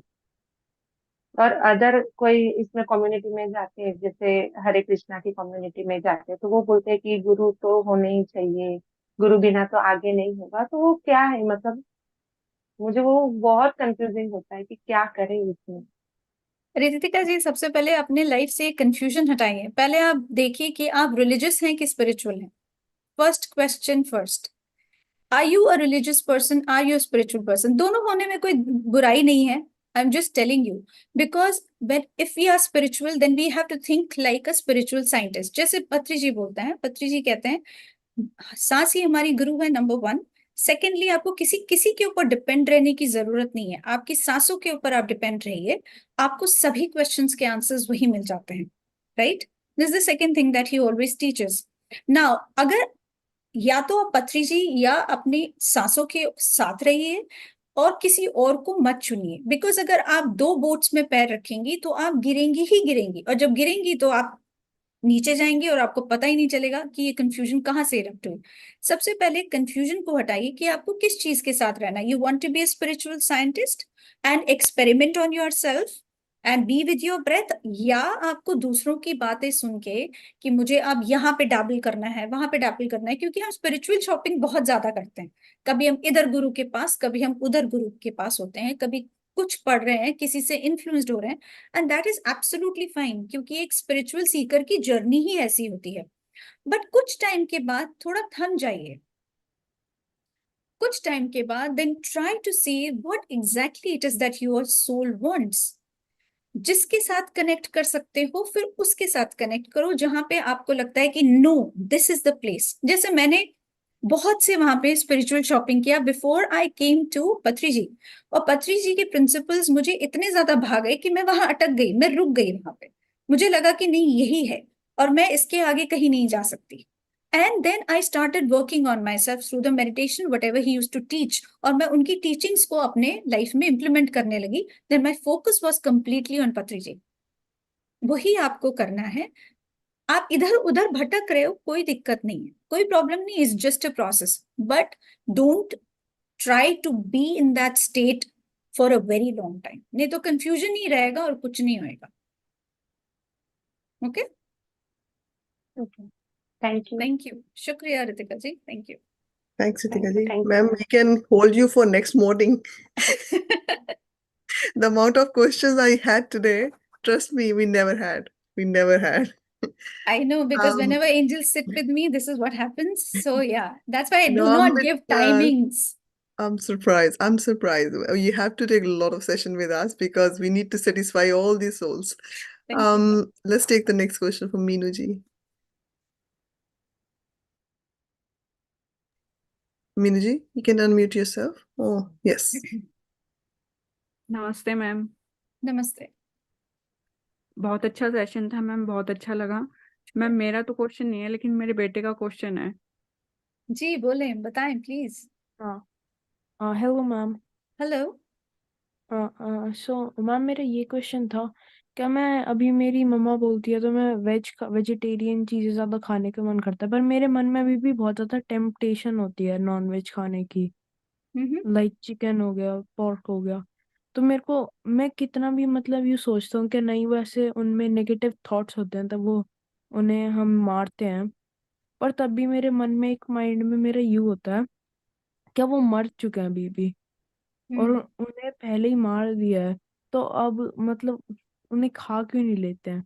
और अदर कोई इसमें कम्युनिटी में जाते हैं, जैसे हरे कृष्णा की कम्युनिटी में जाते हैं, तो वो बोलते हैं कि गुरु तो होने ही चाहिए, गुरु बिना तो आगे नहीं होगा। तो वो क्या है, मतलब मुझे वो बहुत कंफ्यूजिंग होता है कि क्या करें इसमें। रितिका जी, सबसे पहले अपने लाइफ से कंफ्यूजन हटाइए। पहले आप देखिए कि आप रिलीजियस हैं कि स्पिरिचुअल हैं। First question first, are you a religious person, are you spiritual person? दोनों होने में कोई बुराई नहीं है। I am just telling you, because when if we are spiritual then we have to think like a spiritual scientist. जैसे पत्री जी बोलते हैं, पत्री जी कहते हैं सांस ही हमारी गुरु है, नंबर वन। सेकेंडली, आपको किसी किसी के ऊपर डिपेंड रहने की जरूरत नहीं है। आपकी सांसों के ऊपर आप डिपेंड रहिए, आपको सभी क्वेश्चंस के आंसर्स वही मिल जाते हैं, right? This is the second thing that he always teachers. Now, अगर या तो आप पथरी जी या अपनी सांसों के साथ रहिए और किसी और को मत चुनिए, बिकॉज अगर आप दो बोट्स में पैर रखेंगी तो आप गिरेंगी ही गिरेंगी, और जब गिरेंगी तो आप नीचे जाएंगे और आपको पता ही नहीं चलेगा कि ये कंफ्यूजन कहाँ से इरप्ट हुई। सबसे पहले कंफ्यूजन को हटाइए कि आपको किस चीज के साथ रहना है। You want to be a spiritual scientist and experiment on yourself and be with your breath, या आपको दूसरों की बातें सुन के कि मुझे अब यहाँ पे डैबल करना है, वहां पे डैबल करना है। क्योंकि हम स्पिरिचुअल शॉपिंग बहुत ज्यादा करते हैं। कभी हम इधर गुरु के पास, कभी हम उधर गुरु के पास होते हैं, कभी कुछ पढ़ रहे हैं, किसी से इन्फ्लुएंस्ड हो रहे हैं, and that is absolutely fine, क्योंकि एक स्पिरिचुअल सीकर की जर्नी ही ऐसी होती है। बट कुछ टाइम के बाद थोड़ा थम जाइए। कुछ टाइम के बाद then try to see what exactly it is that your soul wants. जिसके साथ कनेक्ट कर सकते हो फिर उसके साथ कनेक्ट करो, जहां पे आपको लगता है कि no this is the place. जैसे मैंने बहुत से वहां पे स्पिरिचुअल शॉपिंग किया before I came to Pathri ji, और पथरी जी के प्रिंसिपल्स मुझे इतने ज्यादा भा गए कि मैं वहां अटक गई, मैं रुक गई वहां पे। मुझे लगा कि नहीं यही है और मैं इसके आगे कहीं नहीं जा सकती। And then I started working on myself through the meditation whatever he use to teach, और मैं उनकी टीचिंग्स को अपने लाइफ में इंप्लीमेंट करने लगी। Then my focus was completely on Pathri ji. वही आपको करना है। आप इधर उधर भटक रहे हो, कोई दिक्कत नहीं है, कोई प्रॉब्लम नहीं, is just a process. But don't try to be in that state for a very long time, नहीं तो कंफ्यूजन ही रहेगा और कुछ नहीं होएगा। Okay, okay, thank you. Thank you, शुक्रिया Ritika ji, thank you. Thanks, Ritika ji. Thank Ma'am, we can hold you for next morning. The amount of questions I had today, trust me, we never had. We never had. I know, because Um, whenever angels sit with me, this is what happens. So yeah, that's why I do no, not give timings. I'm surprised. I'm surprised. You have to take a lot of session with us because we need to satisfy all these souls. Thank you. Let's take the next question from Meenu ji. Meenu ji, you can unmute yourself. Oh, yes. नमस्ते ma'am. नमस्ते। बहुत अच्छा session था ma'am, बहुत अच्छा लगा ma'am. मेरा तो क्वेश्चन नहीं है लेकिन मेरे बेटे का क्वेश्चन है। जी बोलें, बताएं please. Hello ma'am. Hello. So ma'am, मेरा ये क्वेश्चन था, क्या मैं अभी, मेरी मम्मा बोलती है तो मैं वेजिटेरियन चीज़ें ज़्यादा खाने का मन करता है, पर मेरे मन में अभी भी बहुत ज़्यादा टेम्पटेशन होती है नॉन वेज खाने की, लाइक चिकन हो गया, पोर्क हो गया। तो मेरे को, मैं कितना भी मतलब यूँ सोचता हूँ कि नहीं, वैसे उनमें नेगेटिव थॉट्स होते हैं तब वो उन्हें हम मारते हैं, पर तब भी मेरे मन में, एक माइंड में मेरा यूँ होता है, क्या वो मर चुके हैं अभी भी और उन्हें पहले ही मार दिया है, तो अब मतलब उन्हें खा क्यों नहीं लेते हैं?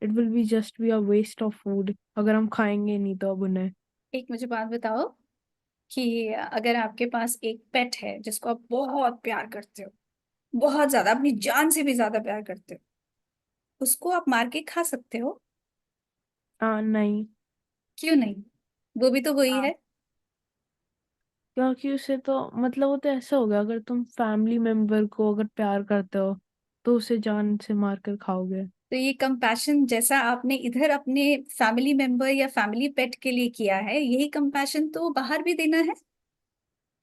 It will be just be a waste of food अगर हम खाएंगे नहीं तो अब उन्हें। एक मुझे बात बताओ कि अगर आपके पास एक पेट है जिसको आप बहुत प्यार करते हो, बहुत ज्यादा, अपनी जान से भी ज्यादा प्यार करते हो, उसको आप मार के खा सकते हो? नहीं। क्यों नहीं? वो भी तो वही है। क्योंकि उसे तो मतलब, वो तो ऐसा हो गया, अगर तुम फैमिली मेंबर को अगर प्यार करते हो तो उसे जान से मार कर खाओगे। तो ये कंपैशन जैसा आपने इधर अपने फैमिली मेंबर या फैमिली पेट के लिए किया है, यही कंपैशन तो बाहर भी देना है,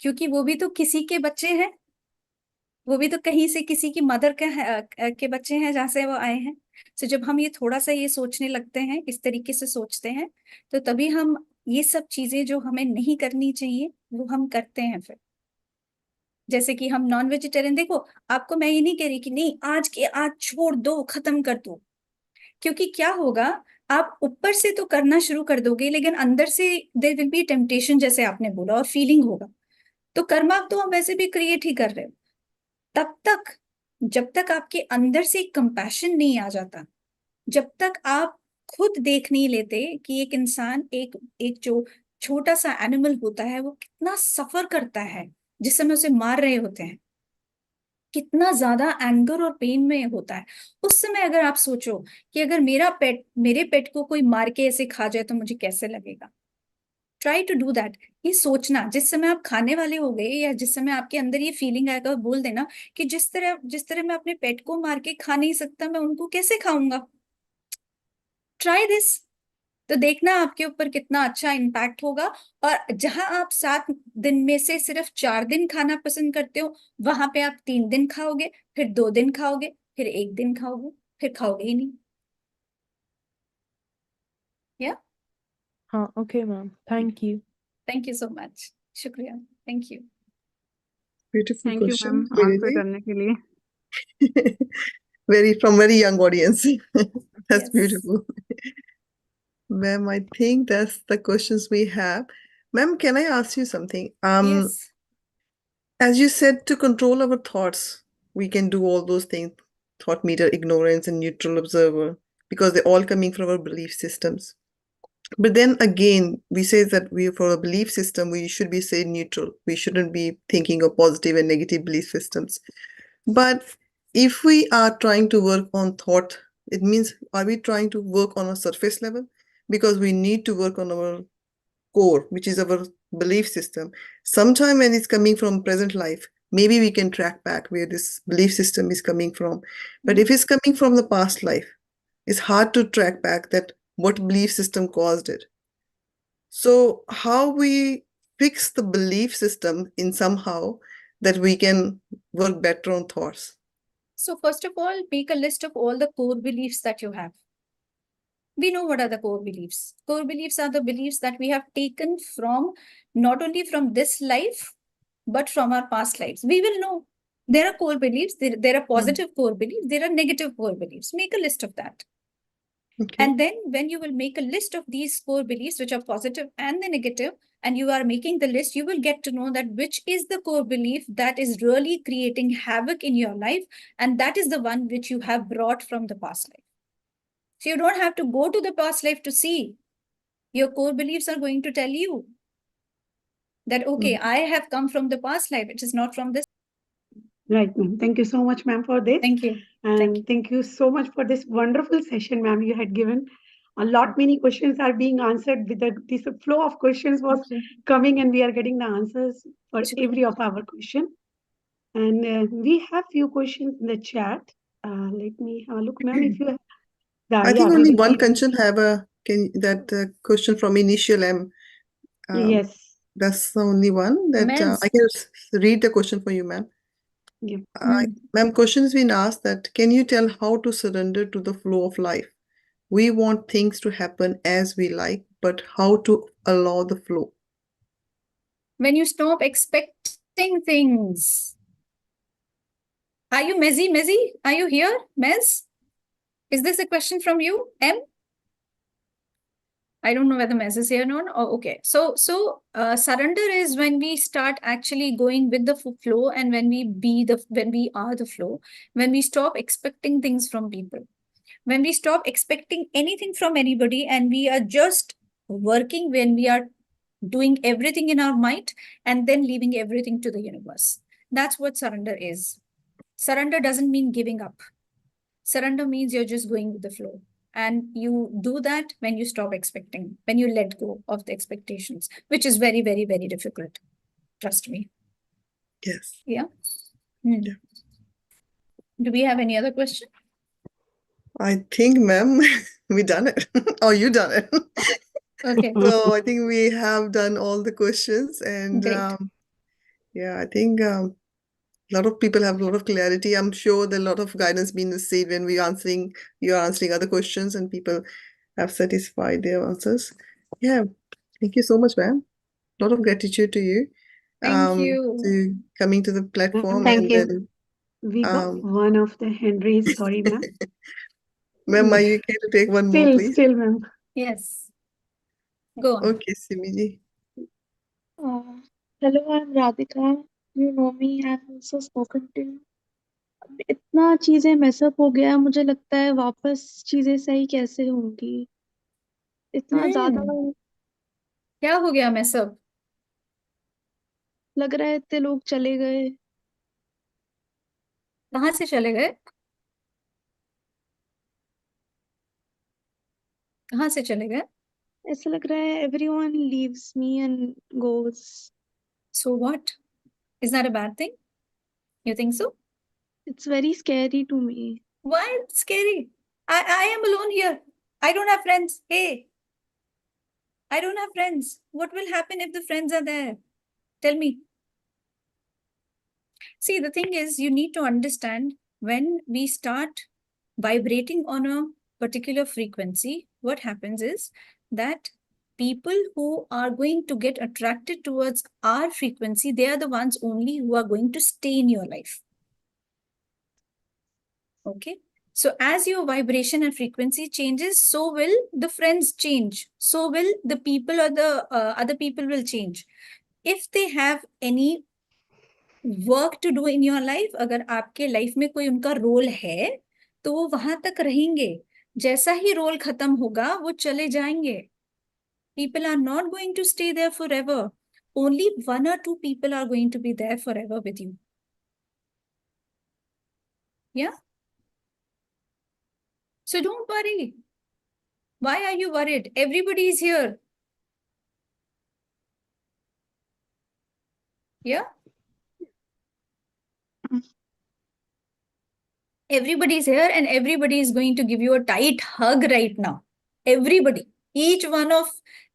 क्योंकि वो भी तो किसी के बच्चे हैं। वो भी तो कहीं से किसी की मदर के बच्चे हैं जहाँ से वो आए हैं। तो जब हम ये थोड़ा सा ये सोचने लगते हैं, इस तरीके से सोचते हैं, तो तभी हम ये सब चीजें जो हमें नहीं करनी चाहिए वो हम करते हैं फिर। जैसे कि हम नॉन वेजिटेरियन, देखो आपको मैं ये नहीं कह रही कि नहीं आज के आज छोड़ दो, खत्म कर दो, क्योंकि क्या होगा, आप ऊपर से तो करना शुरू कर दोगे लेकिन अंदर से देयर विल बी टेम्पटेशन, जैसे आपने बोला, और फीलिंग होगा। तो कर्म आप तो वैसे भी क्रिएट ही कर रहे हो। तब तक, जब तक आपके अंदर से कंपैशन नहीं आ जाता, जब तक आप खुद देख नहीं लेते कि एक इंसान, एक एक जो छोटा सा एनिमल होता है वो कितना सफर करता है जिस समय उसे मार रहे होते हैं, कितना ज्यादा एंगर और पेन में होता है। उस समय अगर आप सोचो कि अगर मेरे पेट को कोई मार के ऐसे खा जाए तो मुझे कैसे लगेगा। Try to do that. ये सोचना, जिस समय आप खाने वाले हो गए या जिस समय आपके अंदर ये फीलिंग आएगा, बोल देना कि जिस तरह मैं अपने पेट को मार के खा नहीं सकता, मैं उनको कैसे खाऊंगा। Try this. तो देखना आपके ऊपर कितना अच्छा इम्पैक्ट होगा। और जहां आप 7 दिन में से सिर्फ 4 दिन खाना पसंद करते हो, वहां पे आप 3 दिन खाओगे, फिर 2 दिन खाओगे, फिर 1 दिन खाओगे, फिर खाओगे ही नहीं। या हाँ, okay ma'am, thank you. Thank you so much. शुक्रिया। Thank you. Beautiful thank you question, ma'am answer Nidhi. करने के लिए। Very young audience. That's Yes. beautiful. Ma'am, I think that's the questions we have. Ma'am, can I ask you something? Yes. As you said, to control our thoughts, we can do all those things: thought meter, ignorance, and neutral observer, because they're all coming from our belief systems. But then again, we say that for a belief system, we should be say neutral. We shouldn't be thinking of positive and negative belief systems. But if we are trying to work on thought, it means, are we trying to work on a surface level? Because we need to work on our core, which is our belief system. Sometime when it's coming from present life, maybe we can track back where this belief system is coming from. But if it's coming from the past life, it's hard to track back that what belief system caused it. So how we fix the belief system in somehow that we can work better on thoughts? So first of all, make a list of all the core beliefs that you have. We know what are the core beliefs. Core beliefs are the beliefs that we have taken from, not only from this life, but from our past lives. We will know there are core beliefs, there are positive core beliefs, there are negative core beliefs. Make a list of that. Okay. And then when you will make a list of these core beliefs, which are positive and the negative, and you are making the list, you will get to know that which is the core belief that is really creating havoc in your life. And that is the one which you have brought from the past life. So you don't have to go to the past life to see. Your core beliefs are going to tell you that, okay, I have come from the past life. It is not from this. Right, ma'am. Thank you so much, ma'am, for this. Thank you. And thank you so much for this wonderful session, ma'am. You had given a lot, many questions are being answered with this flow of questions was coming, and we are getting the answers for every of our question. And we have few questions in the chat. Let me have a look, ma'am. If you have, I think only one question have question from Initial M. Yes. That's the only one that Ma'am. I can read the question for you, ma'am. Yeah. Ma'am, question has been asked that, can you tell how to surrender to the flow of life? We want things to happen as we like, but how to allow the flow? When you stop expecting things. Are you Mezzy? Mezzy, are you here? Mez? Is this a question from you? M? I don't know whether Mez is here or not. Oh, okay. So surrender is when we start actually going with the flow, and when we are the flow, when we stop expecting things from people, when we stop expecting anything from anybody, and we are just working, when we are doing everything in our might and then leaving everything to the universe. That's what surrender is. Surrender doesn't mean giving up. Surrender means you're just going with the flow. And you do that when you stop expecting, when you let go of the expectations, which is very, very, very difficult. Trust me. Yes. Yeah. Yeah. Do we have any other question? I think, ma'am, we done it. Oh, you done it. Okay. So I think we have done all the questions, and Great. yeah, I think lot of people have a lot of clarity. I'm sure that a lot of guidance being received when you're answering other questions, and people have satisfied their answers. Yeah, thank you so much, ma'am. A lot of gratitude to you. Thank you. To coming to the platform, Thank and you. then We got um, one of the hand raised. Sorry, ma'am. ma'am, are you okay to take one more, please? Still, ma'am. Yes. Go on. Okay, Simiji. Hello, I'm Radhika. You know me, I've also spoken to you. इतना चीजें mess up हो गया है, मुझे लगता है वापस चीजें सही कैसे होंगी, इतना ज्यादा क्या हो गया मैं सब? लग रहा है इतने लोग चले गए। कहाँ से चले गए? कहाँ से चले गए? ऐसा लग रहा है everyone leaves me and goes. So what? Is that a bad thing? You think so? It's very scary to me. Why it's scary? I am alone here. I don't have friends. Hey, I don't have friends. What will happen if the friends are there? Tell me. See, the thing is, you need to understand when we start vibrating on a particular frequency, what happens is that people who are going to get attracted towards our frequency, they are the ones only who are going to stay in your life. Okay. So as your vibration and frequency changes, so will the friends change. So will the people or the other people will change. If they have any work to do in your life, अगर आपके life में कोई उनका role है, तो वो वहां तक रहेंगे. जैसा ही रोल खत्म होगा, वो चले जाएंगे. People are not going to stay there forever. Only 1 or 2 people are going to be there forever with you. Yeah? So don't worry. Why are you worried? Everybody is here. Yeah? Everybody is here and everybody is going to give you a tight hug right now. Everybody. Each one of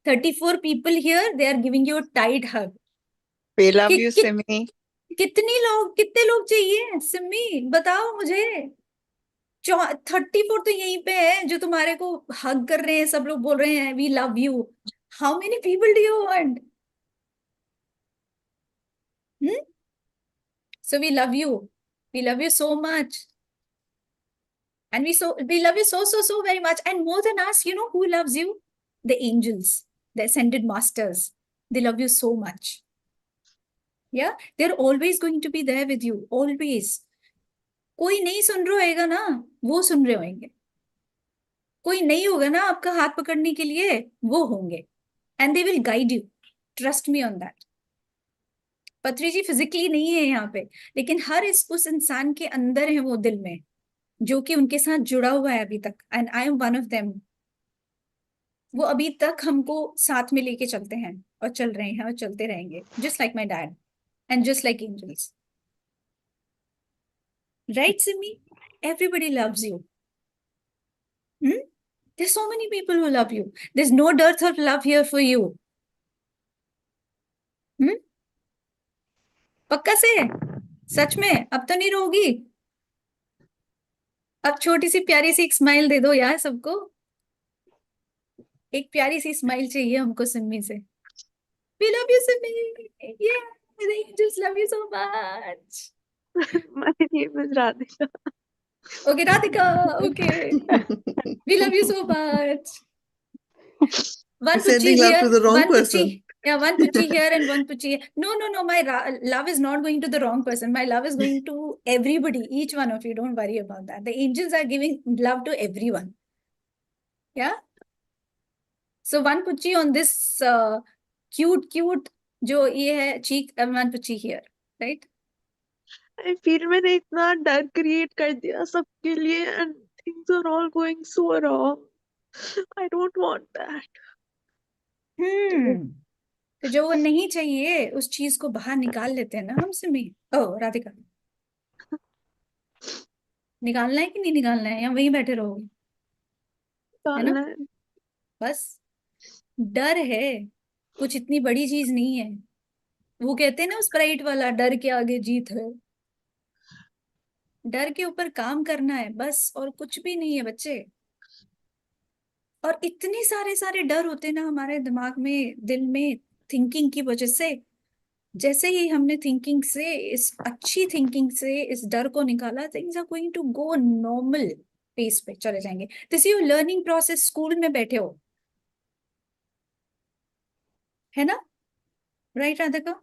34 people here, they are giving you a tight hug. We love you, Simi. कितने लोग चाहिए सिमी, बताओ मुझे. 34 तो यहीं पे है जो तुम्हारे को हग कर रहे हैं. सब लोग बोल रहे हैं we love you. How many people do you want? So we love you. We love you so much. And we love you so very much. And more than us, you know who loves you? The angels, the ascended masters. They love you so much. Yeah, they're always going to be there with you. Always. कोई नहीं सुन रहा होगा ना, वो सुन रहे होंगे. कोई नहीं होगा ना आपका हाथ पकड़ने के लिए, वो होंगे. And they will guide you. Trust me on that. पत्री जी फिजिकली नहीं है यहाँ पे, लेकिन हर उस इंसान के अंदर है वो दिल में, जो कि उनके साथ जुड़ा हुआ है अभी तक. And I am one of them. वो अभी तक हमको साथ में लेके चलते हैं और चल रहे हैं और चलते रहेंगे. Just like my dad and just like angels. Right Simi? Everybody loves you. There's so many people who love you. There's no dearth of love here for you. पक्का से? सच में? अब तो नहीं रोगी? अब छोटी सी प्यारी सी एक स्माइल दे दो यार सबको. एक प्यारी सी स्माइल चाहिए हमको सिम्मी से. We love you, Simmi. Yeah, the angels love you so much. My name is Radhika. Okay, Radhika. Okay. We love you so much. One You're sending Puchi love here, to the wrong one person. Puchi. Yeah, one Puchi here and one Puchi here. No. My love is not going to the wrong person. My love is going to everybody, each one of you. Don't worry about that. The angels are giving love to everyone. Yeah? So one Puchi on this cute जो ये है cheek, one Puchi here, right? I feel मैंने इतना डर create कर दिया सबके लिए and things are all going so wrong. I don't want that. तो जो वो नहीं चाहिए उस चीज को बाहर निकाल लेते हैं ना हम सिमी. ओह राधिका, निकालना है कि नहीं निकालना है, या वहीं बैठे रहोगे? है ना? बस डर है, कुछ इतनी बड़ी चीज नहीं है. वो कहते हैं ना स्प्राइट वाला, डर के आगे जीत है. डर के ऊपर काम करना है बस, और कुछ भी नहीं है बच्चे। और इतने सारे सारे डर होते हैं ना हमारे दिमाग में, दिल में, थिंकिंग की वजह से। जैसे ही हमने थिंकिंग से, इस अच्छी थिंकिंग से इस डर को निकाला, things are going to go normal pace पे चले जाएंगे। This you learning process, school में बैठे हो, है ना? Right Radhika?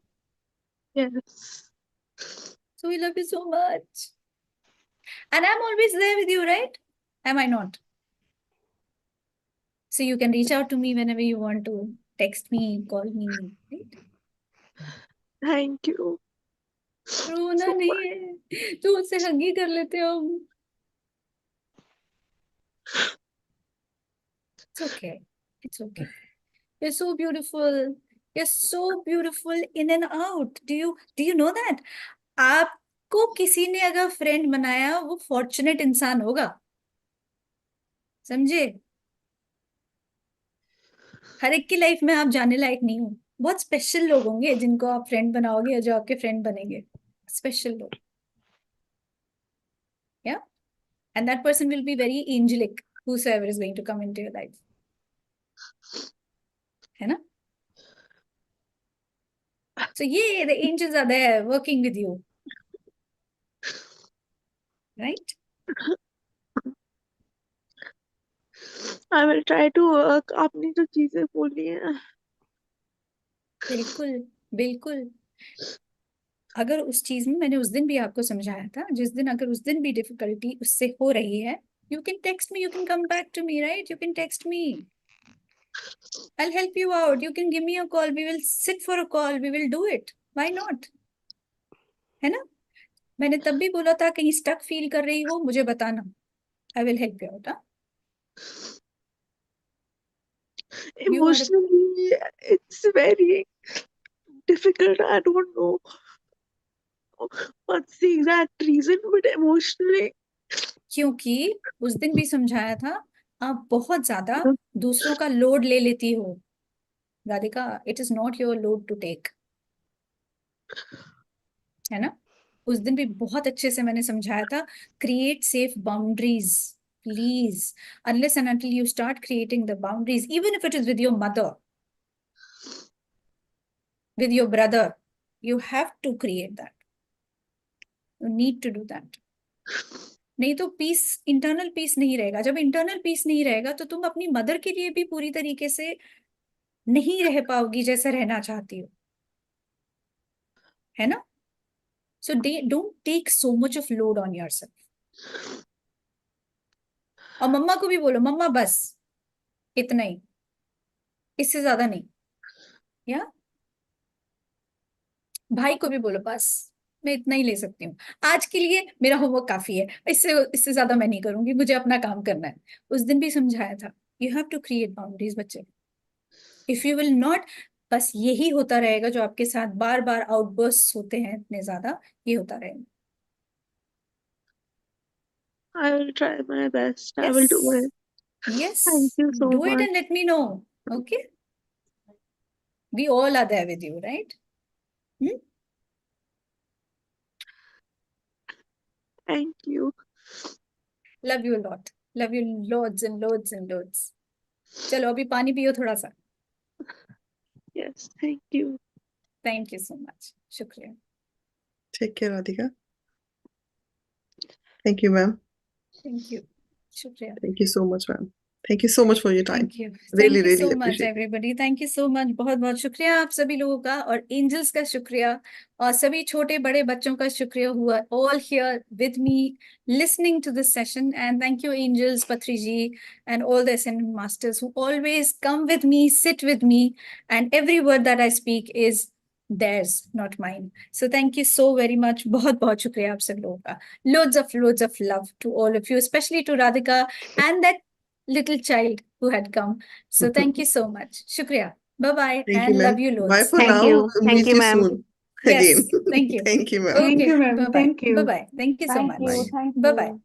Yes. So we love you so much. And I'm always there with you, right? Am I not? So you can reach out to me whenever you want to. Text me, call me, right? Thank you रोना so नहीं much. है, तो उससे हगी कर लेते हो हम। It's okay. It's okay. You're so beautiful. You're so beautiful in and out. Do you know that? आपको किसी ने अगर फ्रेंड बनाया, वो फॉर्चुनेट इंसान होगा, समझे? हर एक की लाइफ में आप जाने लायक नहीं हो। बहुत स्पेशल लोग होंगे जिनको आप फ्रेंड बनाओगे या जो आपके फ्रेंड बनेंगे, स्पेशल लोग। Yeah, and that person will be very angelic, whosoever is going to come into your life, है ना? So yeah, the angels are there working with you, right? I will try to work. आपने जो चीजें बोली हैं, बिल्कुल बिल्कुल। अगर उस चीज में, मैंने उस दिन भी आपको समझाया था, जिस दिन अगर उस दिन भी डिफिकल्टी उससे हो रही है, you can text me, you can come back to me, right? You can text me. I'll help you out. You can give me a call. We will sit for a call. We will do it. Why not? है ना? मैंने तब भी बोला था, कहीं stuck feel कर रही हो मुझे बताना, I will help you out. हाँ? You are emotionally it's very difficult. I don't know what's the exact reason, but emotionally क्योंकि उस दिन भी समझाया था, आप बहुत ज्यादा दूसरों का लोड ले लेती हो Radhika. It is not your load to take, है ना? उस दिन भी बहुत अच्छे से मैंने समझाया था, create safe boundaries please. Unless and until you start creating the boundaries, even if it is with your mother, with your brother, you have to create that. You need to do that. नहीं तो piece, internal peace नहीं रहेगा। जब internal peace नहीं रहेगा तो तुम अपनी मदर के लिए भी पूरी तरीके से नहीं रह पाओगी जैसे रहना चाहती हो, है ना? So don't take so much of load on yourself. और मम्मा को भी बोलो, मम्मा बस इतना ही, इससे ज्यादा नहीं। या भाई को भी बोलो, बस मैं इतना ही ले सकती हूँ आज के लिए, मेरा होमवर्क काफी है, इससे इससे ज्यादा मैं नहीं करूंगी, मुझे अपना काम करना है। उस दिन भी समझाया था, you have to create boundaries बच्चे। इफ यू विल नॉट, बस यही होता रहेगा जो आपके साथ बार बार आउटबर्स्ट होते हैं इतने ज्यादा, ये होता रहेगा। I will try my best. I will do it. Yes, Thank you so do it much. and let me know. Okay, we all are there with you, right? Thank you. Love you a lot. Love you loads and loads and loads. चलो अभी पानी पियो थोड़ा सा। Yes, thank you. Thank you so much. शुक्रिया। Take care, Radhika. Thank you, ma'am. Thank you. शुक्रिया। Thank you so much, ma'am. Thank you so much for your time. Thank you. Really, Thank you really so much, appreciate it. everybody. Thank you so much. बहुत बहुत शुक्रिया आप सभी लोगों का, और angels का शुक्रिया, और सभी छोटे बड़े बच्चों का शुक्रिया हुआ all here with me listening to this session. And thank you, angels, Patri ji, and all the ascended masters who always come with me, sit with me, and every word that I speak is theirs, not mine. So thank you so very much. बहुत बहुत शुक्रिया आप सब लोगों का. Loads of love to all of you, especially to Radhika and that little child who had come. So thank you so much. Shukriya. Bye-bye. Thank you, And ma'am. love you loads. Bye for Thank now. you. We'll Thank meet you, you ma'am. soon Yes. again. Thank you. Thank you, ma'am. Okay. Thank you, ma'am. Bye-bye. Thank you. Bye-bye. Thank you so Thank much. you. Bye. Thank Bye-bye. you.